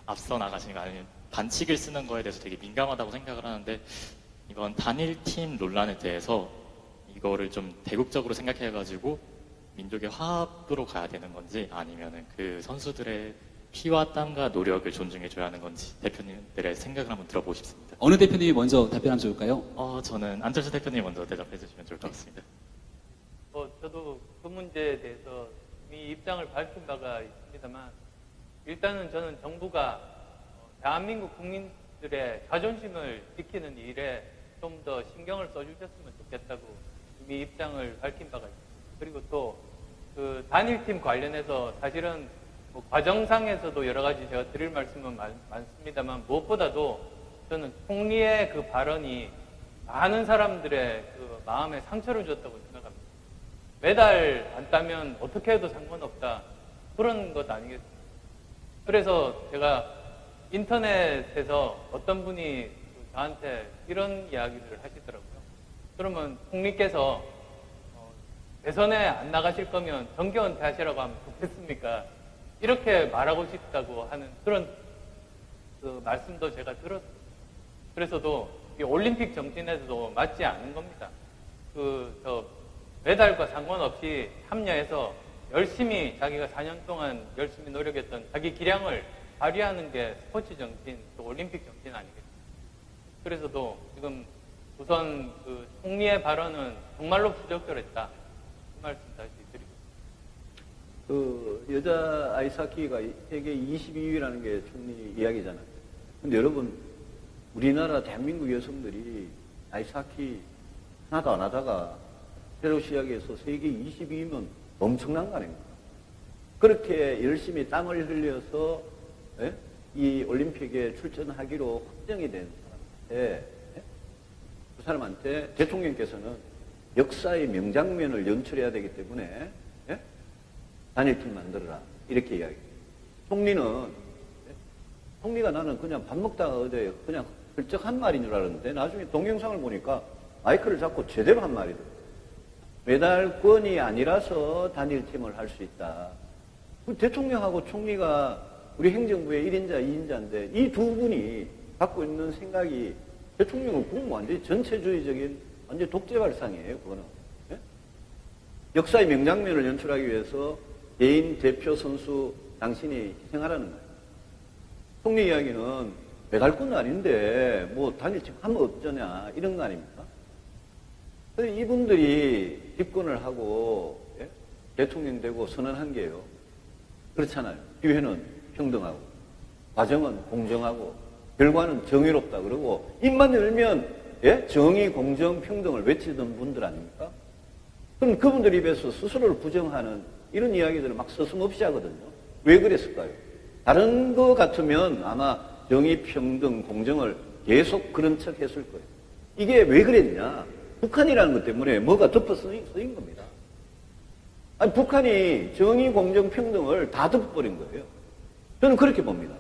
앞서 나가시는 거 아니면 반칙을 쓰는 거에 대해서 되게 민감하다고 생각을 하는데 이번 단일팀 논란에 대해서 이거를 좀 대국적으로 생각해가지고 민족의 화합으로 가야 되는 건지 아니면은 그 선수들의 피와 땀과 노력을 존중해줘야 하는 건지 대표님들의 생각을 한번 들어보고 싶습니다. 어느 대표님이 먼저 답변하면 좋을까요? 저는 안철수 대표님이 먼저 대답해 주시면 좋을 것 같습니다. 저도 그 문제에 대해서 이미 입장을 밝힌 바가 있습니다만 일단은 저는 정부가 대한민국 국민들의 자존심을 지키는 일에 좀 더 신경을 써주셨으면 좋겠다고 이미 입장을 밝힌 바가 있습니다. 그리고 또 그 단일팀 관련해서 사실은 뭐 과정상에서도 여러 가지 제가 드릴 말씀은 많습니다만 무엇보다도 저는 총리의 그 발언이 많은 사람들의 그 마음에 상처를 줬다고 생각합니다. 메달 안 따면 어떻게 해도 상관없다. 그런 것 아니겠습니까? 그래서 제가 인터넷에서 어떤 분이 저한테 이런 이야기를 하시더라고요. 그러면 총리께서 대선에 안 나가실 거면 정계 은퇴하시라고 하면 좋겠습니까? 이렇게 말하고 싶다고 하는 그런 그 말씀도 제가 들었어요. 그래서도 이 올림픽 정신에도 맞지 않는 겁니다. 메달과 상관없이 참여해서 열심히 자기가 4년 동안 열심히 노력했던 자기 기량을 발휘하는 게 스포츠 정신, 또 올림픽 정신 아니겠습니까? 그래서도 지금 우선 그 총리의 발언은 정말로 부적절했다. 그 말씀 다시 드리겠습니다. 그 여자 아이스하키가 세계 22위라는 게 총리 이야기잖아요. 근데 여러분, 우리나라 대한민국 여성들이 아이스하키 하나도 안 하다가 새로 시작해서 세계 22위면 엄청난 거 아닙니까? 그렇게 열심히 땀을 흘려서 이 올림픽에 출전하기로 확정이 된 사람한테, 그 사람한테 대통령께서는 역사의 명장면을 연출해야 되기 때문에 단일팀 만들어라 이렇게 이야기해요. 총리가 나는 그냥 밥 먹다가 어제 그냥 훌쩍 한 말인 줄 알았는데 나중에 동영상을 보니까 마이크를 잡고 제대로 한 말이더라고요. 메달권이 아니라서 단일팀을 할 수 있다. 대통령하고 총리가 우리 행정부의 1인자, 2인자인데 이 두 분이 갖고 있는 생각이 대통령은 그건 완전히 전체주의적인 완전히 독재 발상이에요. 그거는. 역사의 명장면을 연출하기 위해서 개인 대표 선수 당신이 희생하라는 거예요. 총리 이야기는 메달권은 아닌데 뭐 단일팀 하면 어쩌냐 이런 거 아닙니까? 이분들이 집권을 하고 대통령 되고 선언한 게요. 그렇잖아요. 기회는 평등하고 과정은 공정하고 결과는 정의롭다 그러고 입만 열면 정의, 공정, 평등을 외치던 분들 아닙니까? 그럼 그분들 입에서 스스로를 부정하는 이런 이야기들을 막 서슴없이 하거든요. 왜 그랬을까요? 다른 거 같으면 아마 정의, 평등, 공정을 계속 그런 척 했을 거예요. 이게 왜 그랬냐? 북한이라는 것 때문에 뭐가 덮어 쓰인 겁니다. 아니, 북한이 정의, 공정, 평등을 다 덮어버린 거예요. 저는 그렇게 봅니다.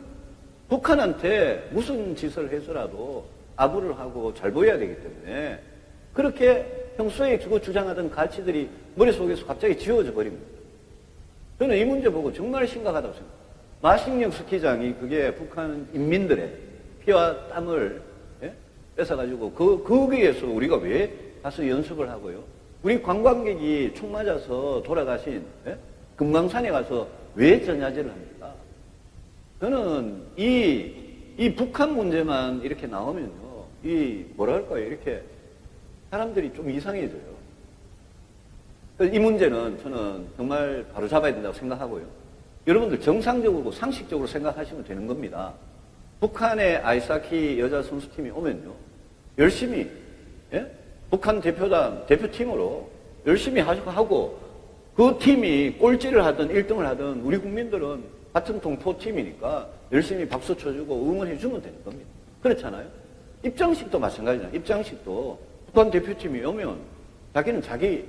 북한한테 무슨 짓을 해서라도 아부를 하고 잘 보여야 되기 때문에 그렇게 평소에 그거 주장하던 가치들이 머릿속에서 갑자기 지워져 버립니다. 저는 이 문제 보고 정말 심각하다고 생각합니다. 마식령 스키장이 그게 북한 인민들의 피와 땀을 뺏어가지고 거기에서 우리가 왜 가서 연습을 하고요? 우리 관광객이 총 맞아서 돌아가신 금강산에 가서 왜 전야제를 합니까? 저는 이 북한 문제만 이렇게 나오면요, 뭐랄까요, 이렇게 사람들이 좀 이상해져요. 이 문제는 저는 정말 바로 잡아야 된다고 생각하고요. 여러분들 정상적으로 상식적으로 생각하시면 되는 겁니다. 북한의 아이스하키 여자 선수팀이 오면요, 열심히 북한 대표팀으로 열심히 하고 그 팀이 꼴찌를 하든 1등을 하든 우리 국민들은 같은 동포팀이니까 열심히 박수 쳐주고 응원해주면 되는 겁니다. 그렇잖아요? 입장식도 마찬가지잖아요. 입장식도 북한 대표팀이 오면 자기는 자기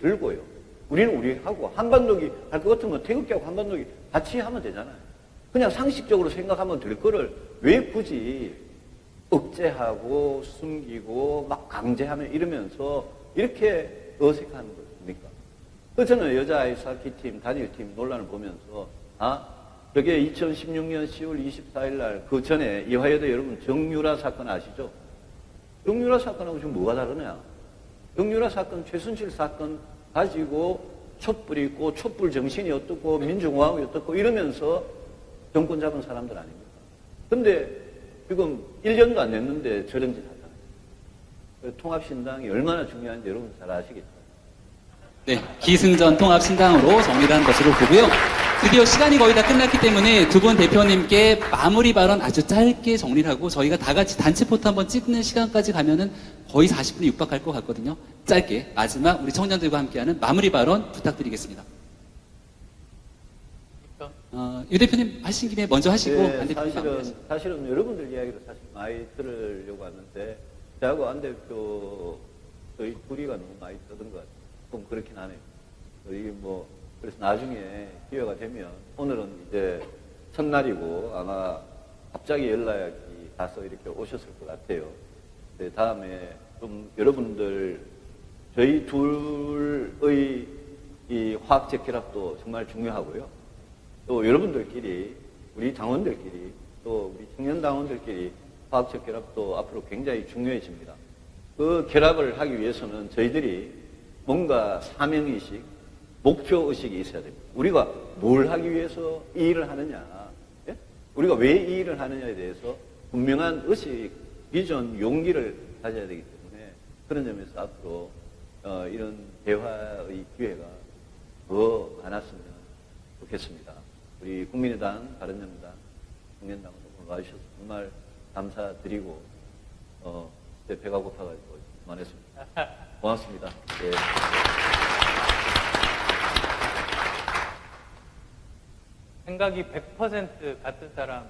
들고요. 우리는 우리하고 한반도기 할 것 같으면 태극기하고 한반도기 같이 하면 되잖아요. 그냥 상식적으로 생각하면 될 거를 왜 굳이 억제하고 숨기고 막 강제하면 이러면서 이렇게 어색한 겁니까? 그래서 저는 여자 아이스하키 팀, 단일팀 논란을 보면서 그게 2016년 10월 24일 날 그 전에 이화여대 여러분 정유라 사건 아시죠? 정유라 사건하고 지금 뭐가 다르냐? 정유라 사건, 최순실 사건 가지고 촛불 있고 촛불 정신이 어떻고 민주공화국이 어떻고 이러면서 정권 잡은 사람들 아닙니까? 근데 지금 1년도 안 됐는데 저런 짓 하잖아요. 통합신당이 얼마나 중요한지 여러분 잘 아시겠죠? 네, 기승전 통합신당으로 정리를 한 것으로 보고요. 드디어 시간이 거의 다 끝났기 때문에 두 분 대표님께 마무리 발언 아주 짧게 정리를 하고 저희가 다 같이 단체 포토 한번 찍는 시간까지 가면은 거의 40분이 육박할 것 같거든요. 짧게 마지막 우리 청년들과 함께하는 마무리 발언 부탁드리겠습니다. 유 대표님 하신 김에 먼저 하시고 안 대표님 사실은 여러분들 이야기를 사실 많이 들으려고 하는데 저하고 안 대표 저희 둘이가 너무 많이 떠든 것 같아요. 좀 그렇긴 하네요. 이게 그래서 나중에 기회가 되면 오늘은 이제 첫날이고 아마 갑자기 연락이 가서 이렇게 오셨을 것 같아요. 네, 다음에 좀 여러분들 저희 둘의 이 화학적 결합도 정말 중요하고요. 또 여러분들끼리 우리 당원들끼리 또 우리 청년 당원들끼리 화학적 결합도 앞으로 굉장히 중요해집니다. 그 결합을 하기 위해서는 저희들이 뭔가 사명의식, 목표의식이 있어야 됩니다. 우리가 뭘 하기 위해서 이 일을 하느냐, 예? 우리가 왜 이 일을 하느냐에 대해서 분명한 의식, 비전, 용기를 가져야 되기 때문에 그런 점에서 앞으로 이런 대화의 기회가 더 많았으면 좋겠습니다. 우리 국민의당, 바른정당, 청년당으로 와주셔서 정말 감사드리고 배가 고파가지고 그만했습니다. 고맙습니다. 예. 생각이 100% 같은 사람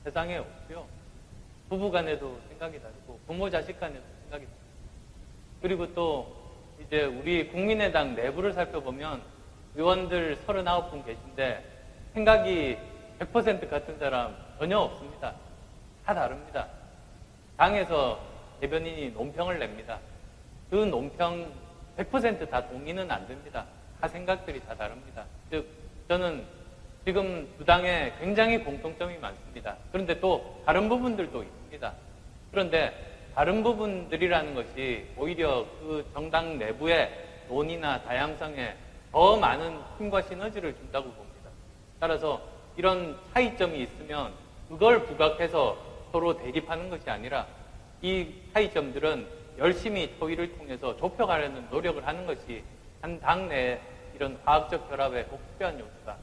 세상에 없고요. 부부 간에도 생각이 다르고 부모 자식 간에도 생각이 다르고 그리고 또 이제 우리 국민의당 내부를 살펴보면 의원들 39분 계신데 생각이 100% 같은 사람 전혀 없습니다. 다 다릅니다. 당에서 대변인이 논평을 냅니다. 그 논평 100% 다 동의는 안 됩니다. 다 생각들이 다 다릅니다. 즉 저는 지금 두 당에 굉장히 공통점이 많습니다. 그런데 또 다른 부분들도 있습니다. 그런데 다른 부분들이라는 것이 오히려 그 정당 내부의 논의나 다양성에 더 많은 힘과 시너지를 준다고 봅니다. 따라서 이런 차이점이 있으면 그걸 부각해서 서로 대립하는 것이 아니라 이 차이점들은 열심히 토의를 통해서 좁혀가려는 노력을 하는 것이 한 당내 이런 화학적 결합에 꼭 필요한 요소다.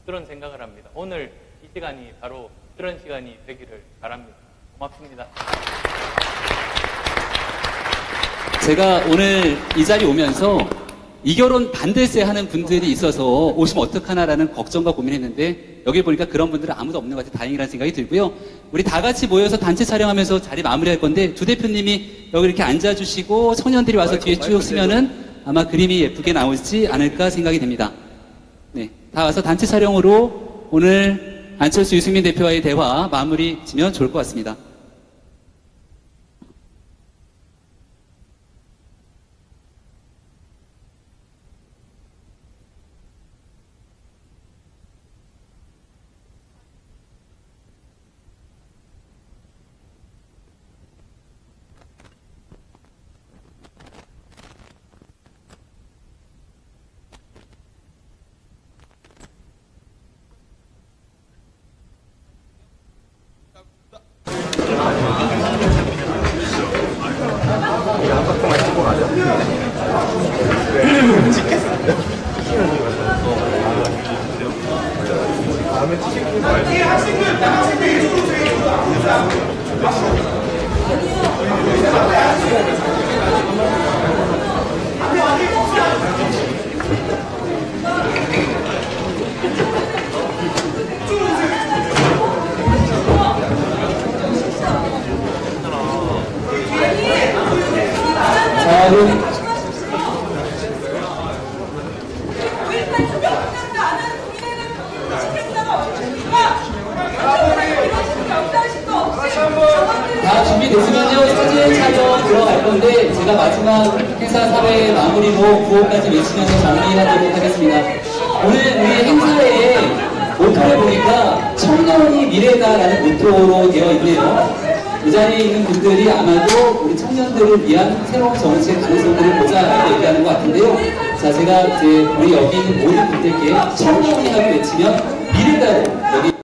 그런 생각을 합니다. 오늘 이 시간이 바로 그런 시간이 되기를 바랍니다. 고맙습니다. 제가 오늘 이 자리에 오면서 이 결혼 반대세 하는 분들이 있어서 오시면 어떡하나라는 걱정과 고민했는데 여기 보니까 그런 분들은 아무도 없는 것 같아서 다행이라는 생각이 들고요. 우리 다 같이 모여서 단체 촬영하면서 자리 마무리할 건데 주 대표님이 여기 이렇게 앉아주시고 청년들이 와서 뒤에 쭉 쓰면은 아마 그림이 예쁘게 나오지 않을까 생각이 됩니다. 네, 다 와서 단체 촬영으로 오늘 안철수 유승민 대표와의 대화 마무리 지면 좋을 것 같습니다. 다 준비됐으면요 사진 촬영 들어갈 건데 제가 마지막 행사 사회 마무리로 구호까지 외치면서 정리하도록 하겠습니다. 오늘 우리 행사의 모토를 보니까 청년이 미래다라는 모토로 되어 있네요. 이 자리에 있는 분들이 아마도 우리 청년들을 위한 새로운 정치의 가능성들을 보자 얘기하는 것 같은데요. 자, 제가 이제 우리 여기 있는 모든 분들께 청년이 하고 외치면 미래다로 여기